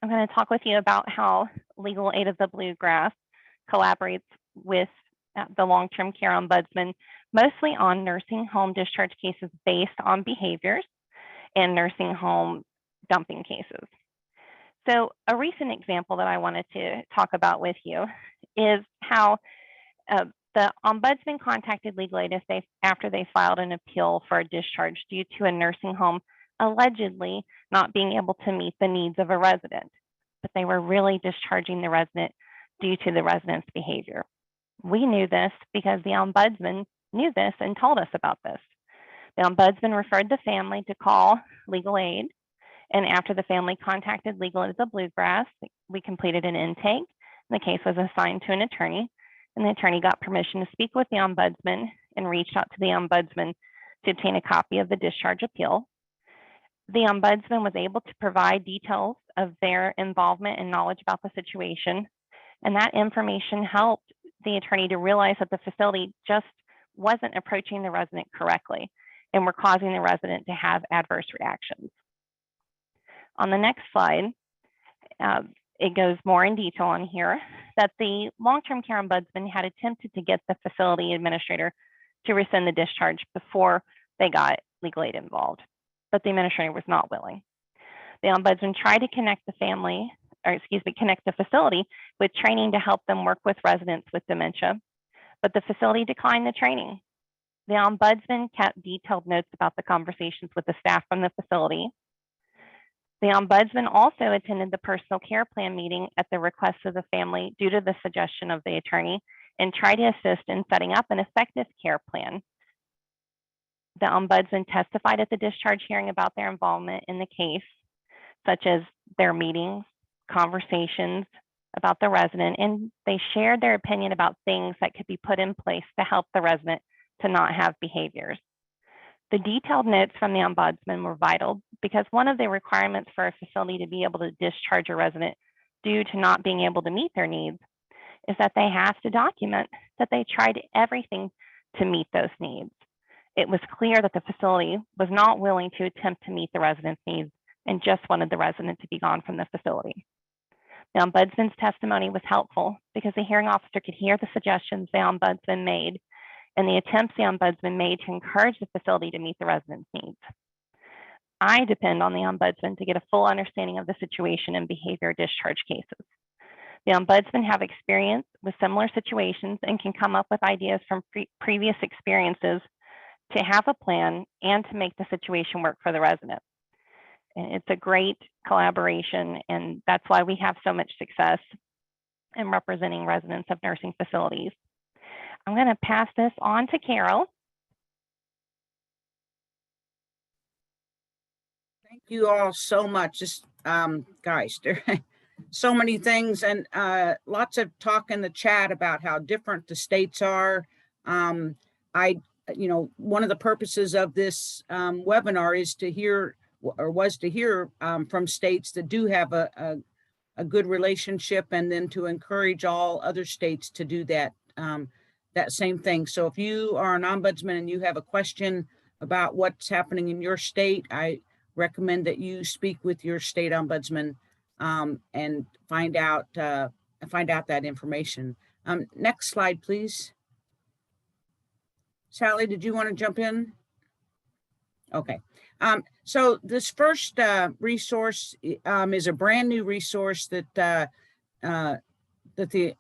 I'm going to talk with you about how Legal Aid of the Bluegrass collaborates with the Long-Term Care Ombudsman, mostly on nursing home discharge cases based on behaviors and nursing home dumping cases. So a recent example that I wanted to talk about with you is how the Ombudsman contacted Legal Aid after they filed an appeal for a discharge due to a nursing home allegedly not being able to meet the needs of a resident, but they were really discharging the resident due to the resident's behavior. We knew this because the Ombudsman knew this and told us about this. The Ombudsman referred the family to call Legal Aid, and after the family contacted Legal Aid of the Bluegrass, we completed an intake. The case was assigned to an attorney, and the attorney got permission to speak with the Ombudsman and reached out to the Ombudsman to obtain a copy of the discharge appeal. The Ombudsman was able to provide details of their involvement and knowledge about the situation, and that information helped the attorney to realize that the facility just wasn't approaching the resident correctly and were causing the resident to have adverse reactions. On the next slide, it goes more in detail on here that the Long-Term Care Ombudsman had attempted to get the facility administrator to rescind the discharge before they got Legal Aid involved, but the administrator was not willing. The Ombudsman tried to connect connect the facility with training to help them work with residents with dementia, but the facility declined the training. The Ombudsman kept detailed notes about the conversations with the staff from the facility. The Ombudsman also attended the personal care plan meeting at the request of the family due to the suggestion of the attorney and tried to assist in setting up an effective care plan. The Ombudsman testified at the discharge hearing about their involvement in the case, such as their meetings, conversations about the resident, and they shared their opinion about things that could be put in place to help the resident to not have behaviors. The detailed notes from the Ombudsman were vital because one of the requirements for a facility to be able to discharge a resident due to not being able to meet their needs is that they have to document that they tried everything to meet those needs. It was clear that the facility was not willing to attempt to meet the resident's needs and just wanted the resident to be gone from the facility. The Ombudsman's testimony was helpful because the hearing officer could hear the suggestions the Ombudsman made and the attempts the Ombudsman made to encourage the facility to meet the resident's needs. I depend on the Ombudsman to get a full understanding of the situation in behavior discharge cases. The Ombudsman have experience with similar situations and can come up with ideas from previous experiences to have a plan and to make the situation work for the resident. And it's a great collaboration, and that's why we have so much success in representing residents of nursing facilities. I'm going to pass this on to Carol. Thank you all so much. Just guys, there are so many things, and lots of talk in the chat about how different the states are. One of the purposes of this webinar is to hear, or was to hear from states that do have a good relationship, and then to encourage all other states to do that same thing. So if you are an ombudsman and you have a question about what's happening in your state, I recommend that you speak with your state ombudsman and find out that information. Next slide, please. Sally, did you want to jump in? Okay. So this first resource is a brand new resource that the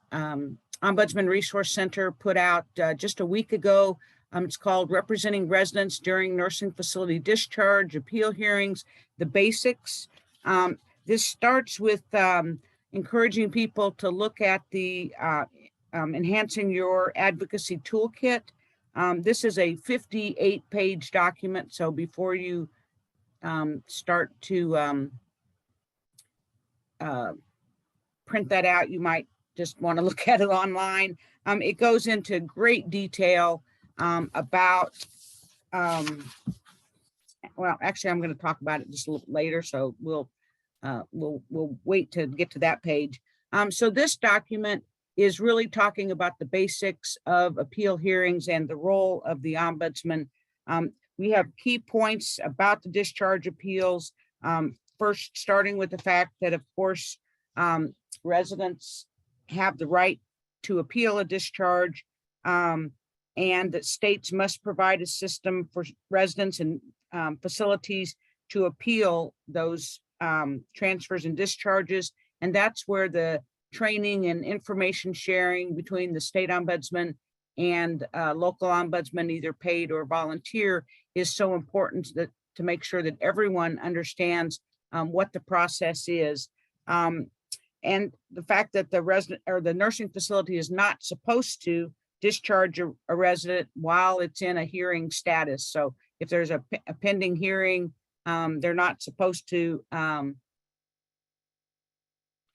Ombudsman Resource Center put out just a week ago. It's called Representing Residents During Nursing Facility Discharge Appeal Hearings, the Basics. This starts with encouraging people to look at the Enhancing Your Advocacy Toolkit. This is a 58-page document, so before you start to print that out, you might just want to look at it online. It goes into great detail about, well, actually, I'm going to talk about it just a little later, so we'll wait to get to that page. So this document is really talking about the basics of appeal hearings and the role of the ombudsman. We have key points about the discharge appeals. First, starting with the fact that, of course, residents have the right to appeal a discharge, and that states must provide a system for residents and facilities to appeal those transfers and discharges. And that's where the training and information sharing between the state ombudsman and local ombudsman, either paid or volunteer, is so important that to make sure that everyone understands what the process is. And the fact that the resident or the nursing facility is not supposed to discharge a resident while it's in a hearing status. So if there's a pending hearing, they're not supposed to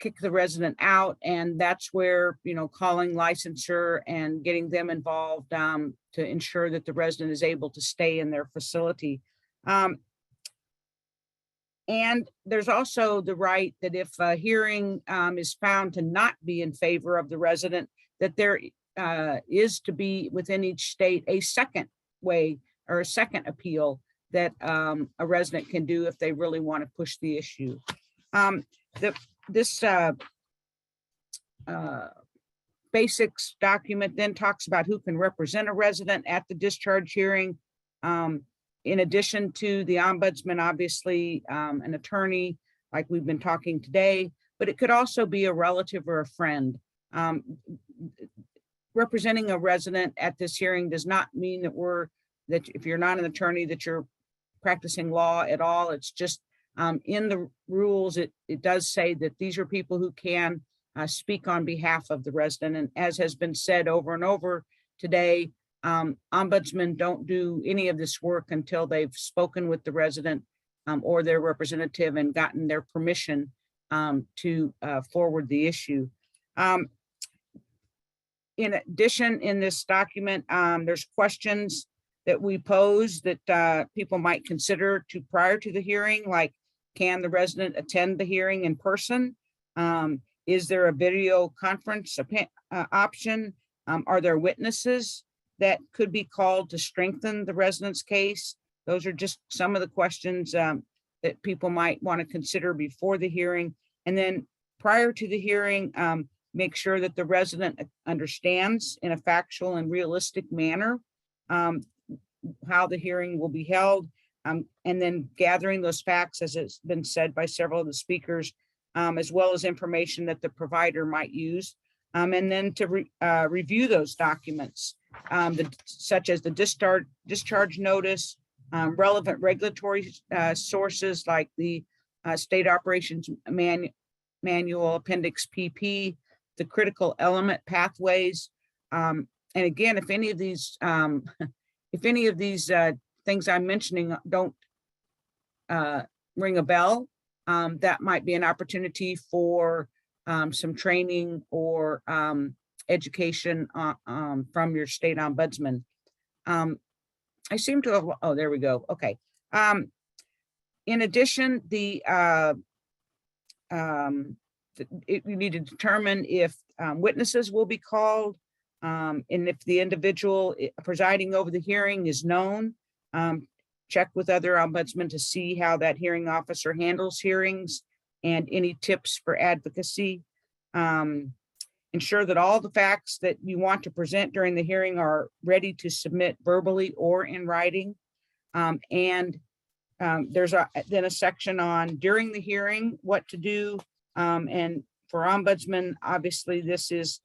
kick the resident out. And that's where, calling licensure and getting them involved to ensure that the resident is able to stay in their facility. And there's also the right that if a hearing is found to not be in favor of the resident, that there is to be within each state a second way or a second appeal that a resident can do if they really want to push the issue. This basics document then talks about who can represent a resident at the discharge hearing. In addition to the ombudsman, obviously, an attorney, like we've been talking today, but it could also be a relative or a friend. Representing a resident at this hearing does not mean that if you're not an attorney, that you're practicing law at all. It's just in the rules, it does say that these are people who can speak on behalf of the resident. And as has been said over and over today, ombudsmen don't do any of this work until they've spoken with the resident or their representative and gotten their permission to forward the issue. In addition, in this document, there's questions that we pose that people might consider prior to the hearing, like, can the resident attend the hearing in person? Is there a video conference option? Are there witnesses that could be called to strengthen the resident's case? Those are just some of the questions that people might want to consider before the hearing. And then prior to the hearing, make sure that the resident understands in a factual and realistic manner how the hearing will be held, and then gathering those facts, as it's been said by several of the speakers, as well as information that the provider might use, and then to review those documents, such as the discharge notice, relevant regulatory sources like the State Operations Manual Appendix PP, the critical element pathways. And again, if any of these things I'm mentioning don't ring a bell, that might be an opportunity for some training or education from your state ombudsman. I seem to have, oh, there we go. Okay. In addition, you need to determine if witnesses will be called, and if the individual presiding over the hearing is known. Check with other ombudsmen to see how that hearing officer handles hearings and any tips for advocacy. Ensure that all the facts that you want to present during the hearing are ready to submit verbally or in writing. And there's then a section on during the hearing, what to do. And for ombudsman, obviously this is,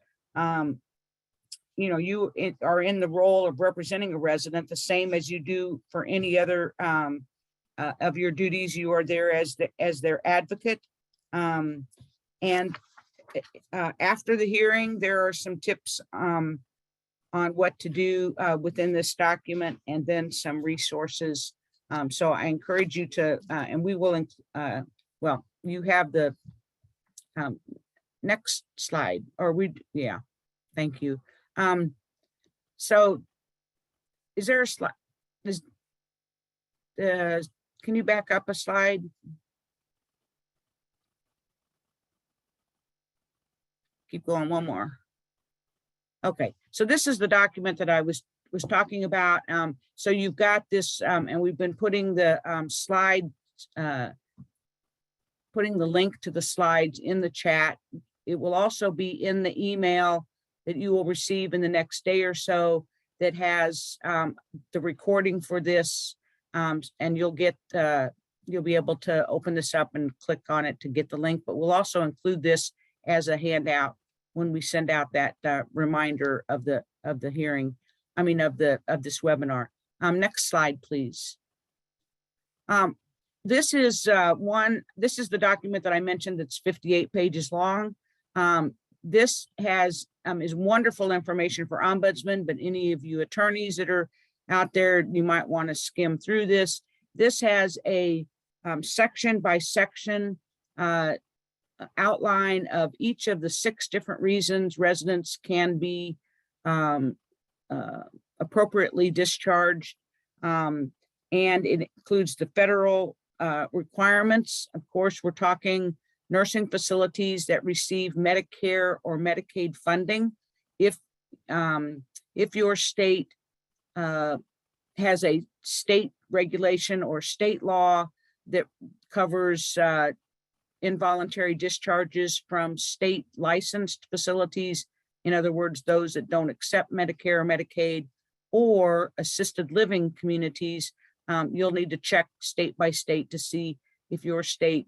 you are in the role of representing a resident, the same as you do for any other of your duties. You are there as their advocate. And after the hearing, there are some tips on what to do within this document, and then some resources. So I encourage you to, and we will, well, you have the next slide, or yeah, thank you. So is there a slide? Can you back up a slide? keep going, one more. Okay, so this is the document that I was talking about. So you've got this, and we've been putting the slide, putting the link to the slides in the chat. It will also be in the email that you will receive in the next day or so that has the recording for this, and you'll get you'll be able to open this up and click on it to get the link, but we'll also include this as a handout when we send out that reminder of the hearing, I mean of this webinar. Next slide, please. This is the document that I mentioned that's 58 pages long. This has is wonderful information for ombudsmen, but any of you attorneys that are out there, you might want to skim through this. This has a section by section outline of each of the 6 different reasons residents can be appropriately discharged. And it includes the federal requirements. Of course, we're talking nursing facilities that receive Medicare or Medicaid funding. If your state has a state regulation or state law that covers involuntary discharges from state licensed facilities, in other words, those that don't accept Medicare or Medicaid, or assisted living communities, you'll need to check state by state to see if your state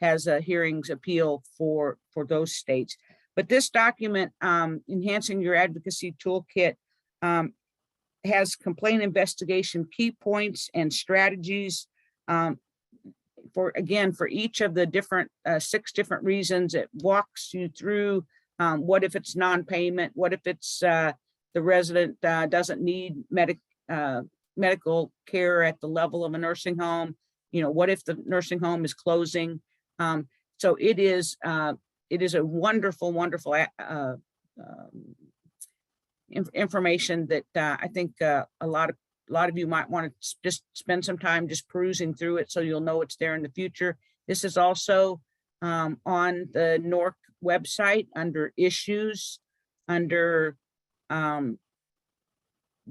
has a hearings appeal for those states. But this document, Enhancing Your Advocacy Toolkit, has complaint investigation key points and strategies for each of the different 6 different reasons. It walks you through what if it's non-payment, what if it's the resident doesn't need medical care at the level of a nursing home, what if the nursing home is closing. So it is a wonderful information that I think a lot of you might want to just spend some time just perusing through it, so you'll know it's there in the future. This is also on the NORC website under issues, under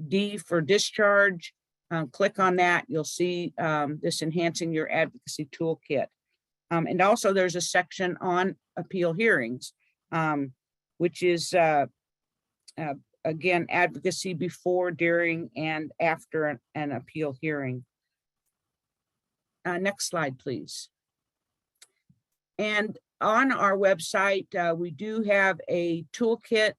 D for discharge. Click on that, you'll see this Enhancing Your Advocacy Toolkit. And also there's a section on appeal hearings, which is again, advocacy before, during, and after an appeal hearing. Next slide, please. And on our website, we do have a toolkit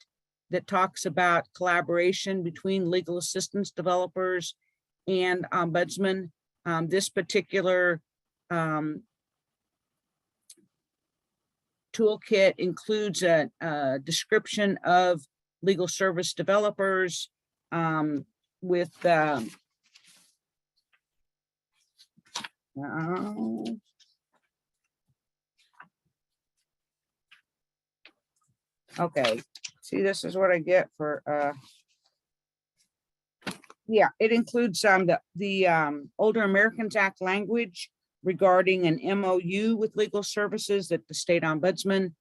that talks about collaboration between legal assistance developers and ombudsmen. This particular toolkit includes a description of legal service developers with okay, see, this is what I get for yeah, it includes the Older Americans Act language regarding an MOU with legal services that the state ombudsman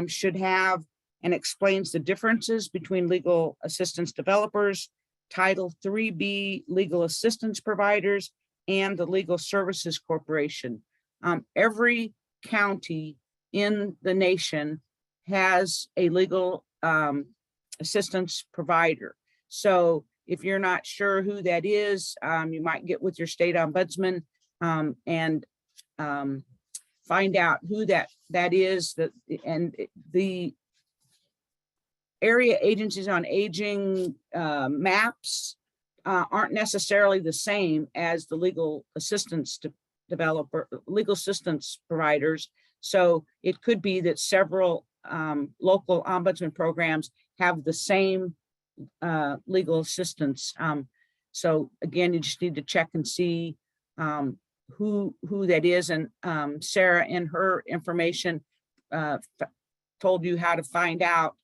should have, and explains the differences between legal assistance developers, Title 3B legal assistance providers, and the Legal Services Corporation. Every county in the nation has a legal assistance provider. So if you're not sure who that is, you might get with your state ombudsman and find out who that is. And the area agencies on aging maps aren't necessarily the same as the legal assistance legal assistance providers. So it could be that several local ombudsman programs have the same legal assistance. So again, you just need to check and see who that is. And Sarah, in her information, told you how to find out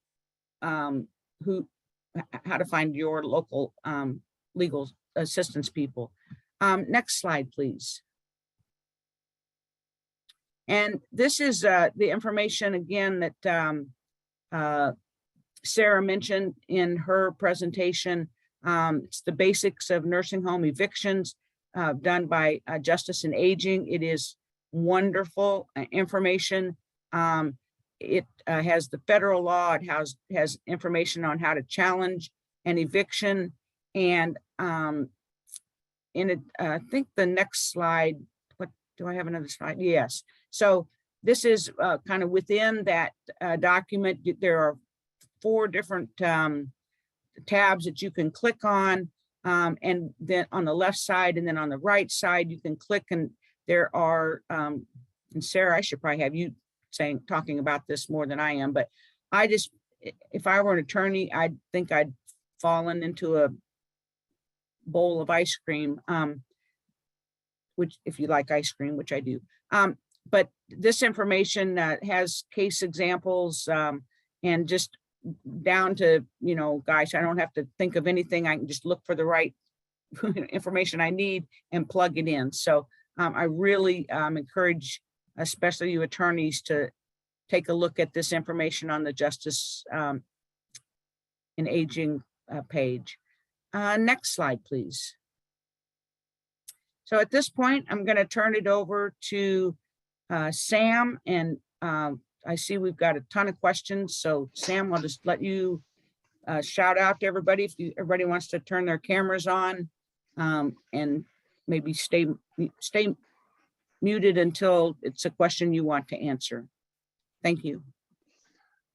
how to find your local legal assistance people. Next slide, please. And this is the information again that Sarah mentioned in her presentation. It's the basics of nursing home evictions done by Justice and Aging. It is wonderful information. It has the federal law. It has information on how to challenge an eviction. And in it, I think the next slide, what do I have another slide? Yes. So this is kind of within that document. There are 4 different tabs that you can click on. And then on the left side and then on the right side, you can click, and there are, and Sarah, I should probably have you talking about this more than I am, but I just, if I were an attorney, I think I'd fallen into a bowl of ice cream, which, if you like ice cream, which I do. But this information has case examples and just down to, gosh, I don't have to think of anything. I can just look for the right information I need and plug it in. So I really encourage, especially you attorneys, to take a look at this information on the Justice and Aging page. Next slide, please. So at this point, I'm going to turn it over to Sam, and I see we've got a ton of questions. So Sam, I'll just let you shout out to everybody if everybody wants to turn their cameras on, and maybe stay muted until it's a question you want to answer. Thank you.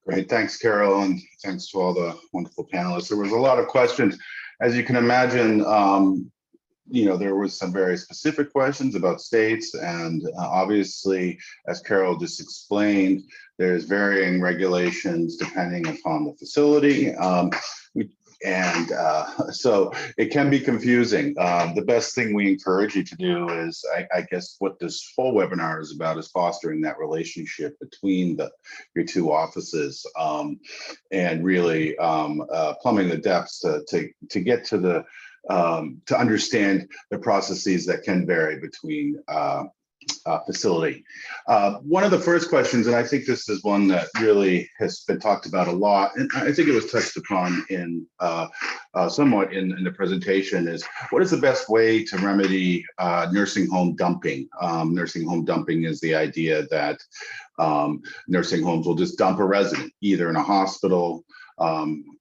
Great, thanks, Carol, and thanks to all the wonderful panelists. There was a lot of questions. As you can imagine, there was some very specific questions about states, and obviously, as Carol just explained, there's varying regulations depending upon the facility. So it can be confusing. The best thing we encourage you to do is, I guess what this whole webinar is about, is fostering that relationship between your 2 offices, and really plumbing the depths to get to the to understand the processes that can vary between facility. One of the first questions, and I think this is one that really has been talked about a lot, and I think it was touched upon in somewhat in the presentation, is what is the best way to remedy nursing home dumping? Nursing home dumping is the idea that nursing homes will just dump a resident, either in a hospital.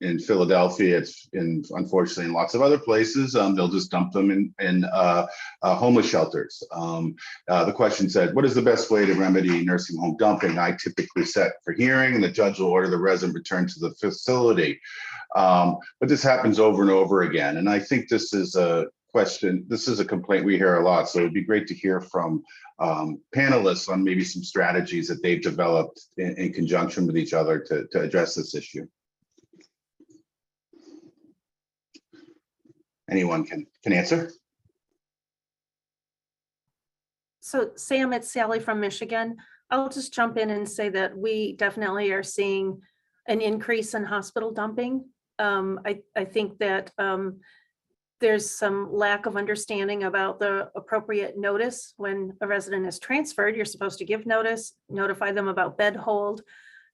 In Philadelphia, it's unfortunately in lots of other places, they'll just dump them in homeless shelters. The question said, what is the best way to remedy nursing home dumping? I typically set for hearing, and the judge will order the resident return to the facility. But this happens over and over again. And I think this is a question, this is a complaint we hear a lot. So it'd be great to hear from panelists on maybe some strategies that they've developed in conjunction with each other to address this issue. Anyone can answer? So Sam, it's Sally from Michigan. I'll just jump in and say that we definitely are seeing an increase in hospital dumping. I think that there's some lack of understanding about the appropriate notice. When a resident is transferred, you're supposed to give notice, notify them about bed hold,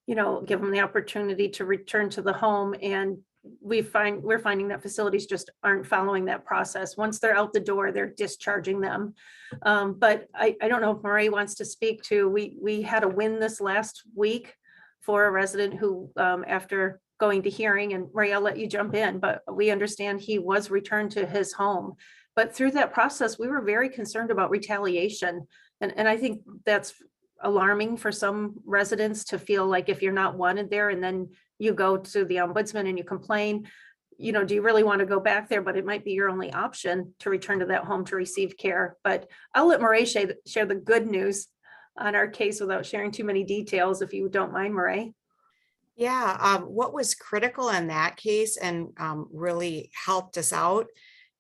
give them the opportunity to return to the home. And we're finding that facilities just aren't following that process. Once they're out the door, they're discharging them. But I don't know if Marie wants to speak to, we had a win this last week for a resident who, after going to hearing, and Marie, I'll let you jump in, but we understand he was returned to his home. But through that process, we were very concerned about retaliation. And I think that's alarming for some residents to feel like if you're not wanted there and then you go to the ombudsman and you complain, do you really want to go back there? But it might be your only option to return to that home to receive care. But I'll let Marie share the good news on our case without sharing too many details, if you don't mind, Marie. Yeah, what was critical in that case and really helped us out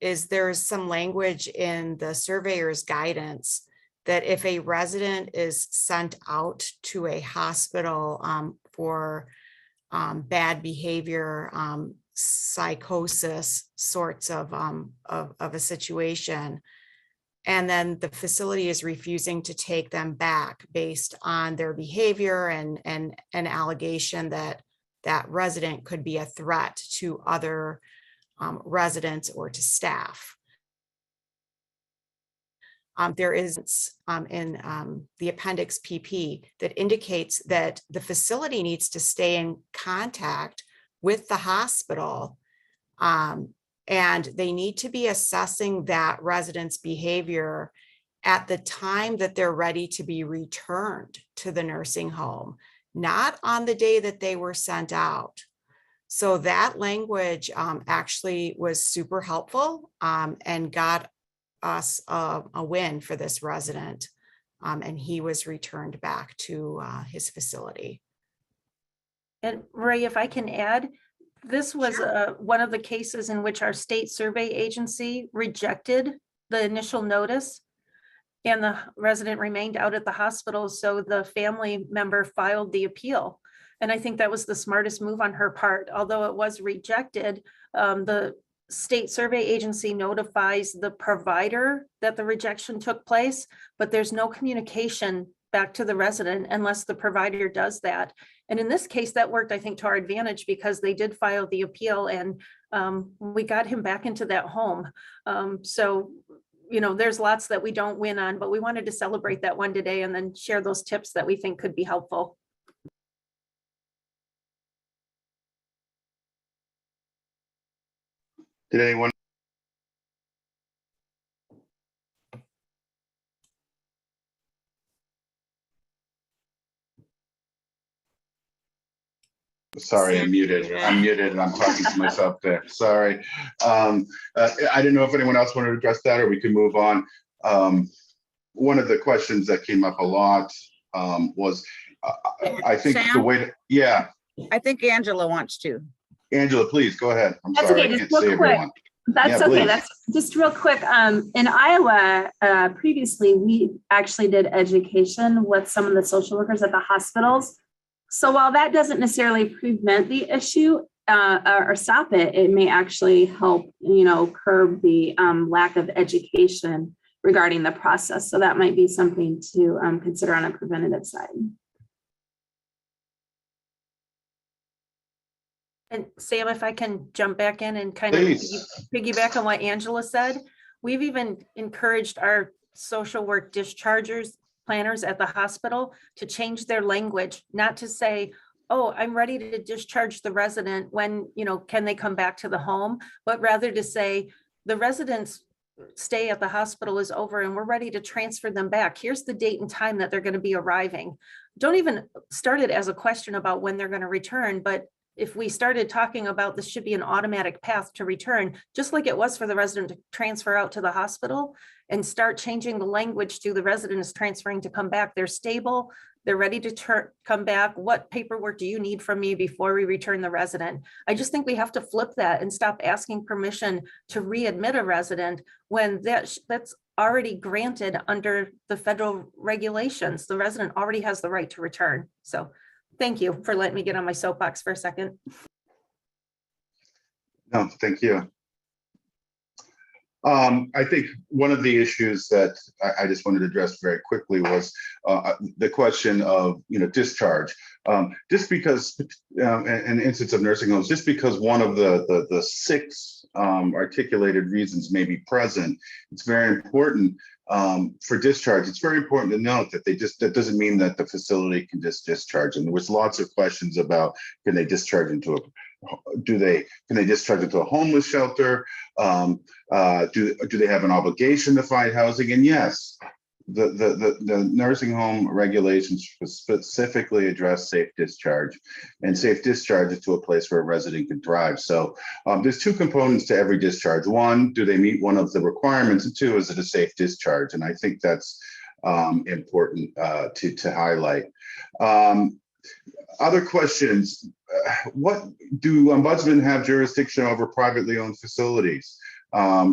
is there's some language in the surveyor's guidance that if a resident is sent out to a hospital for bad behavior, psychosis sorts of a situation, and then the facility is refusing to take them back based on their behavior and an allegation that that resident could be a threat to other residents or to staff. There is in the appendix PP that indicates that the facility needs to stay in contact with the hospital, and they need to be assessing that resident's behavior at the time that they're ready to be returned to the nursing home, not on the day that they were sent out. So that language actually was super helpful and got us a win for this resident, and he was returned back to his facility. And Ray, if I can add, this was one of the cases in which our state survey agency rejected the initial notice, and the resident remained out at the hospital. So the family member filed the appeal. And I think that was the smartest move on her part. Although it was rejected, the state survey agency notifies the provider that the rejection took place, but there's no communication back to the resident unless the provider does that. And in this case, that worked, I think, to our advantage because they did file the appeal, and we got him back into that home. So, you know, there's lots that we don't win on, but we wanted to celebrate that one today and then share those tips that we think could be helpful. Did anyone? Sorry, I'm muted. I'm muted and I'm talking to myself there. Sorry. I didn't know if anyone else wanted to address that, or we could move on. One of the questions that came up a lot was, I think Sam? the way to, yeah. I think Angela wants to. Angela, please go ahead. I'm That's sorry, okay, I just can't real see quick. everyone. That's Yeah, okay. please. That's just real quick. In Iowa, previously, we actually did education with some of the social workers at the hospitals. So while that doesn't necessarily prevent the issue or stop it, it may actually help, you know, curb the lack of education regarding the process. So that might be something to consider on a preventative side. And Sam, if I can jump back in and kind Please. of piggyback on what Angela said, we've even encouraged our social work dischargers, planners at the hospital to change their language, not to say, oh, I'm ready to discharge the resident when, you know, can they come back to the home, but rather to say the resident's stay at the hospital is over and we're ready to transfer them back. Here's the date and time that they're going to be arriving. Don't even start it as a question about when they're going to return, but if we started talking about this should be an automatic path to return, just like it was for the resident to transfer out to the hospital, and start changing the language to the resident is transferring to come back. They're stable. They're ready to come back. What paperwork do you need from me before we return the resident? I just think we have to flip that and stop asking permission to readmit a resident when that's already granted under the federal regulations. The resident already has the right to return. So thank you for letting me get on my soapbox for a second. No, thank you. I think one of the issues that I just wanted to address very quickly was the question of, you know, discharge. Just because, an instance of nursing homes, just because one of the 6 articulated reasons may be present, it's very important for discharge. It's very important to note that that doesn't mean that the facility can just discharge. And there was lots of questions about, can they discharge into can they discharge into a homeless shelter? Do they have an obligation to find housing? And yes, the nursing home regulations specifically address safe discharge, and safe discharge is to a place where a resident can thrive. So there's 2 components to every discharge. 1, do they meet one of the requirements? And 2, is it a safe discharge? And I think that's important to highlight. Other questions. What do ombudsmen have jurisdiction over privately owned facilities,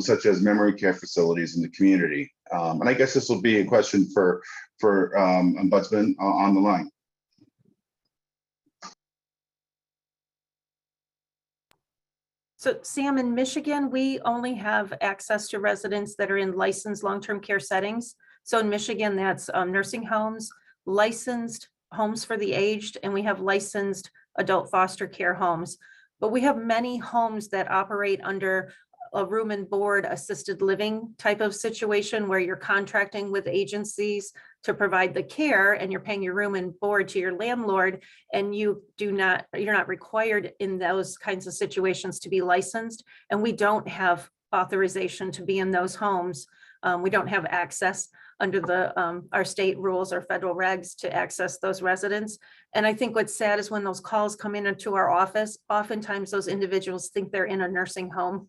such as memory care facilities in the community? And I guess this will be a question for ombudsman on the line. So Sam, in Michigan, we only have access to residents that are in licensed long-term care settings. So in Michigan, that's nursing homes, licensed homes for the aged, and we have licensed adult foster care homes. But we have many homes that operate under a room and board assisted living type of situation where you're contracting with agencies to provide the care and you're paying your room and board to your landlord, and you're not required in those kinds of situations to be licensed. And we don't have authorization to be in those homes. We don't have access under our state rules or federal regs to access those residents. And I think what's sad is when those calls come into our office, oftentimes those individuals think they're in a nursing home.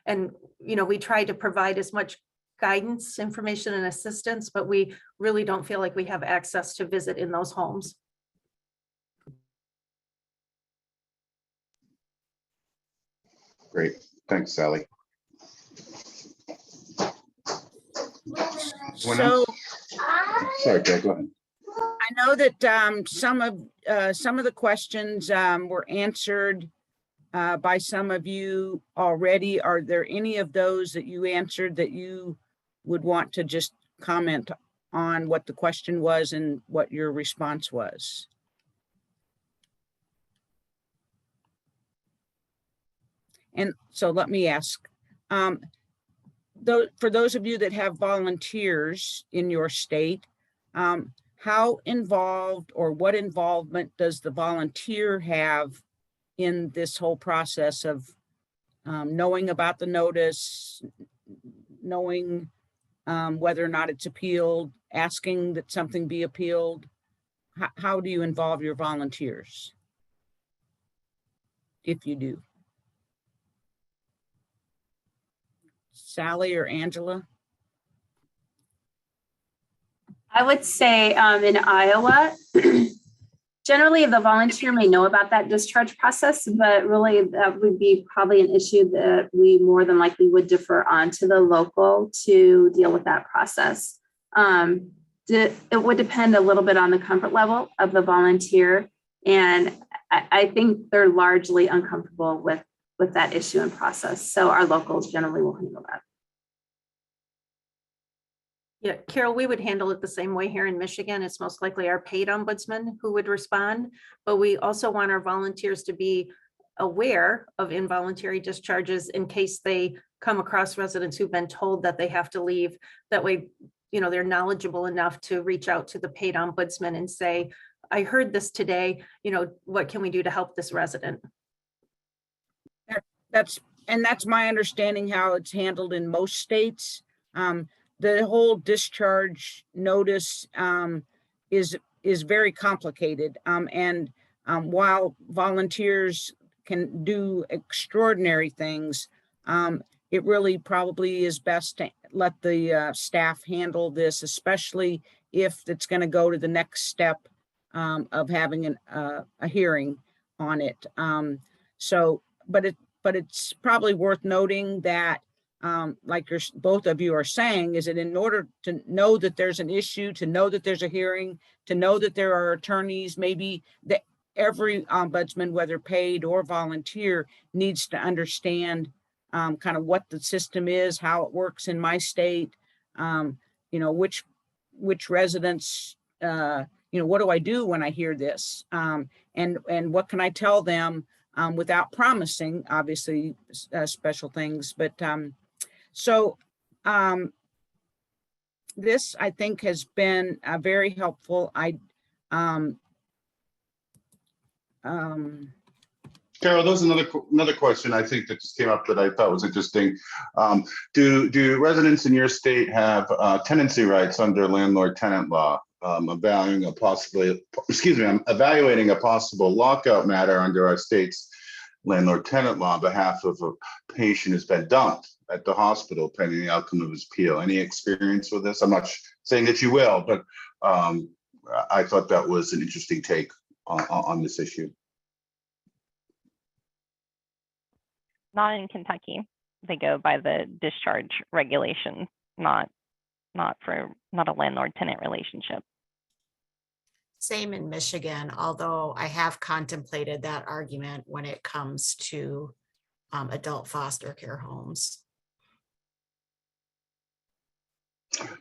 And, we try to provide as much guidance, information, and assistance, but we really don't feel like we have access to visit in those homes. Great. Thanks, Sally. So Sorry, Jay, go ahead. I know that some of the questions were answered by some of you already. Are there any of those that you answered that you would want to just comment on what the question was and what your response was? And so let me ask, for those of you that have volunteers in your state, how involved or what involvement does the volunteer have in this whole process of knowing about the notice, knowing whether or not it's appealed, asking that something be appealed? How do you involve your volunteers, if you do? Sally or Angela? I would say in Iowa, generally the volunteer may know about that discharge process, but really that would be probably an issue that we more than likely would defer on to the local to deal with that process. It would depend a little bit on the comfort level of the volunteer. And I think they're largely uncomfortable with that issue and process. So our locals generally will handle that. Yeah, Carol, we would handle it the same way here in Michigan. It's most likely our paid ombudsman who would respond, but we also want our volunteers to be aware of involuntary discharges in case they come across residents who've been told that they have to leave. That way, they're knowledgeable enough to reach out to the paid ombudsman and say, I heard this today, what can we do to help this resident? That's my understanding how it's handled in most states. The whole discharge notice is very complicated. And while volunteers can do extraordinary things, it really probably is best to let the staff handle this, especially if it's going to go to the next step of having a hearing on it. But it's probably worth noting that like both of you are saying, is that in order to know that there's an issue, to know that there's a hearing, to know that there are attorneys, maybe that every ombudsman, whether paid or volunteer, needs to understand kind of what the system is, how it works in my state, which residents, what do I do when I hear this? And what can I tell them without promising, obviously, special things, but this, I think, has been very helpful. Carol, there's another question I think that just came up that I thought was interesting. Do residents in your state have tenancy rights under landlord-tenant law? Evaluating a possible lockout matter under our state's landlord-tenant law on behalf of a patient who's been dumped at the hospital pending the outcome of his appeal. Any experience with this? I'm not saying that you will, but I thought that was an interesting take on this issue. Not in Kentucky. They go by the discharge regulation, not a landlord-tenant relationship. Same in Michigan, although I have contemplated that argument when it comes to adult foster care homes.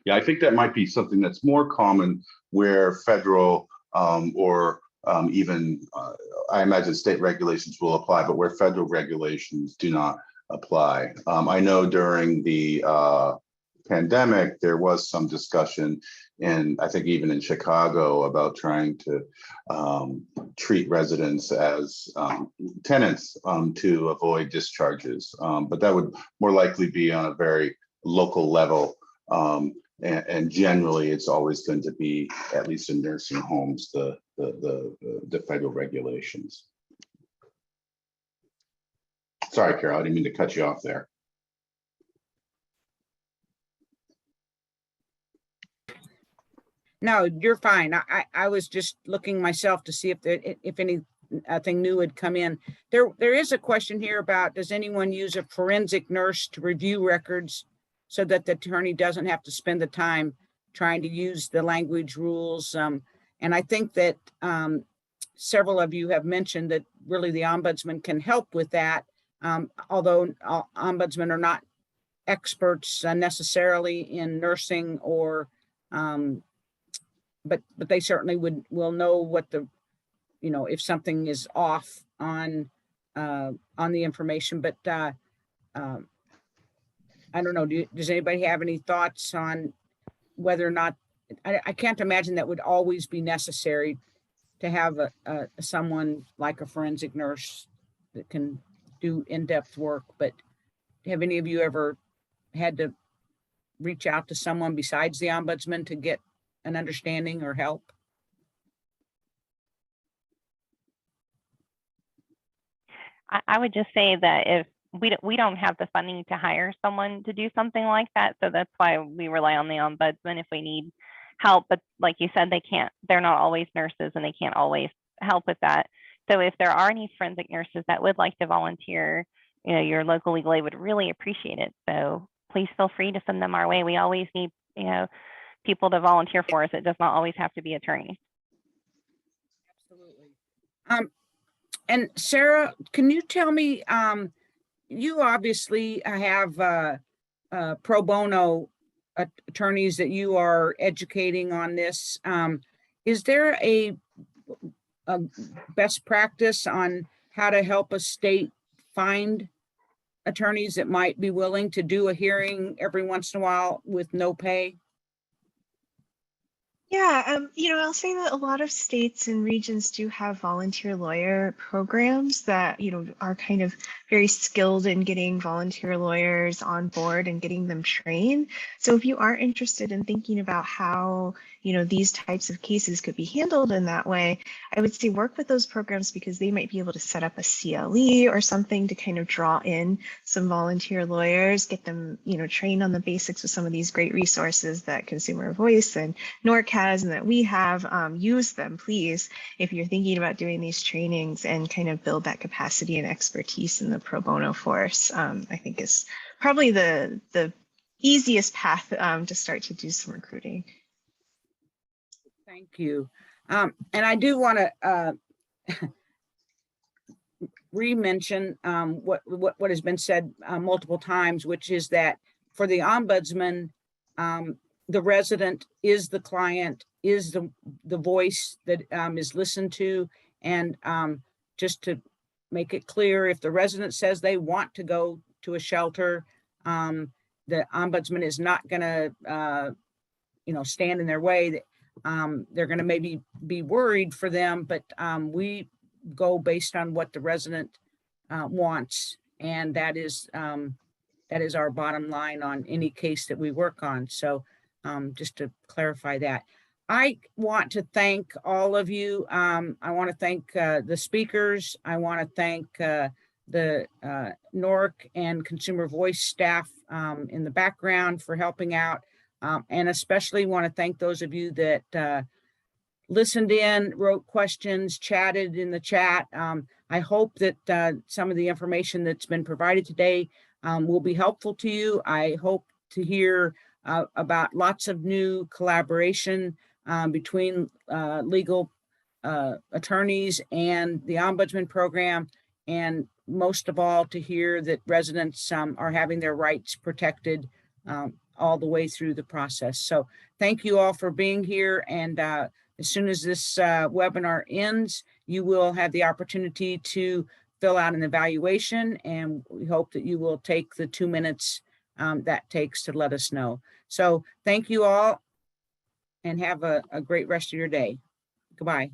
Yeah, I think that might be something that's more common where federal or I imagine state regulations will apply, but where federal regulations do not apply. I know during the pandemic, there was some discussion, and I think even in Chicago, about trying to treat residents as tenants to avoid discharges. But that would more likely be on a very local level. And generally, it's always going to be, at least in nursing homes, the federal regulations. Sorry, Carol, I didn't mean to cut you off there. No, you're fine. I was just looking myself to see if anything new had come in. There is a question here about, does anyone use a forensic nurse to review records so that the attorney doesn't have to spend the time trying to use the language rules? And I think that several of you have mentioned that really the ombudsman can help with that, although ombudsmen are not experts necessarily in nursing or but they certainly will know what if something is off on the information. But I don't know, does anybody have any thoughts on whether or not, I can't imagine that would always be necessary to have someone like a forensic nurse that can do in-depth work, but have any of you ever had to reach out to someone besides the ombudsman to get an understanding or help? I would just say that if we don't have the funding to hire someone to do something like that, so that's why we rely on the ombudsman if we need help. But like you said, they're not always nurses and they can't always help with that. So if there are any forensic nurses that would like to volunteer, your local legal aid would really appreciate it. So please feel free to send them our way. We always need, people to volunteer for us. It does not always have to be attorneys. Absolutely. And Sarah, can you tell me, you obviously have pro bono attorneys that you are educating on this. Is there a best practice on how to help a state find attorneys that might be willing to do a hearing every once in a while with no pay? Yeah, I'll say that a lot of states and regions do have volunteer lawyer programs that, are kind of very skilled in getting volunteer lawyers on board and getting them trained. So if you are interested in thinking about how, these types of cases could be handled in that way, I would say work with those programs because they might be able to set up a CLE or something to kind of draw in some volunteer lawyers, get them, trained on the basics with some of these great resources that Consumer Voice and NORC has and that we have. Use them, please, if you're thinking about doing these trainings, and kind of build that capacity and expertise in the pro bono force. I think is probably the easiest path to start to do some recruiting. Thank you. And I do want to re-mention what has been said multiple times, which is that for the ombudsman, the resident is the client, is the voice that is listened to. And just to make it clear, if the resident says they want to go to a shelter, the ombudsman is not going to, stand in their way. They're going to maybe be worried for them, but we go based on what the resident wants, and that is our bottom line on any case that we work on. So just to clarify that, I want to thank all of you. I want to thank the speakers. I want to thank the NORC and Consumer Voice staff in the background for helping out. And especially want to thank those of you that listened in, wrote questions, chatted in the chat. I hope that some of the information that's been provided today will be helpful to you. I hope to hear about lots of new collaboration between legal attorneys and the Ombudsman program, and most of all to hear that residents are having their rights protected all the way through the process. So thank you all for being here, and As soon as this webinar ends, you will have the opportunity to fill out an evaluation, and we hope that you will take the 2 minutes that takes to let us know. So thank you all, and have a great rest of your day. Goodbye.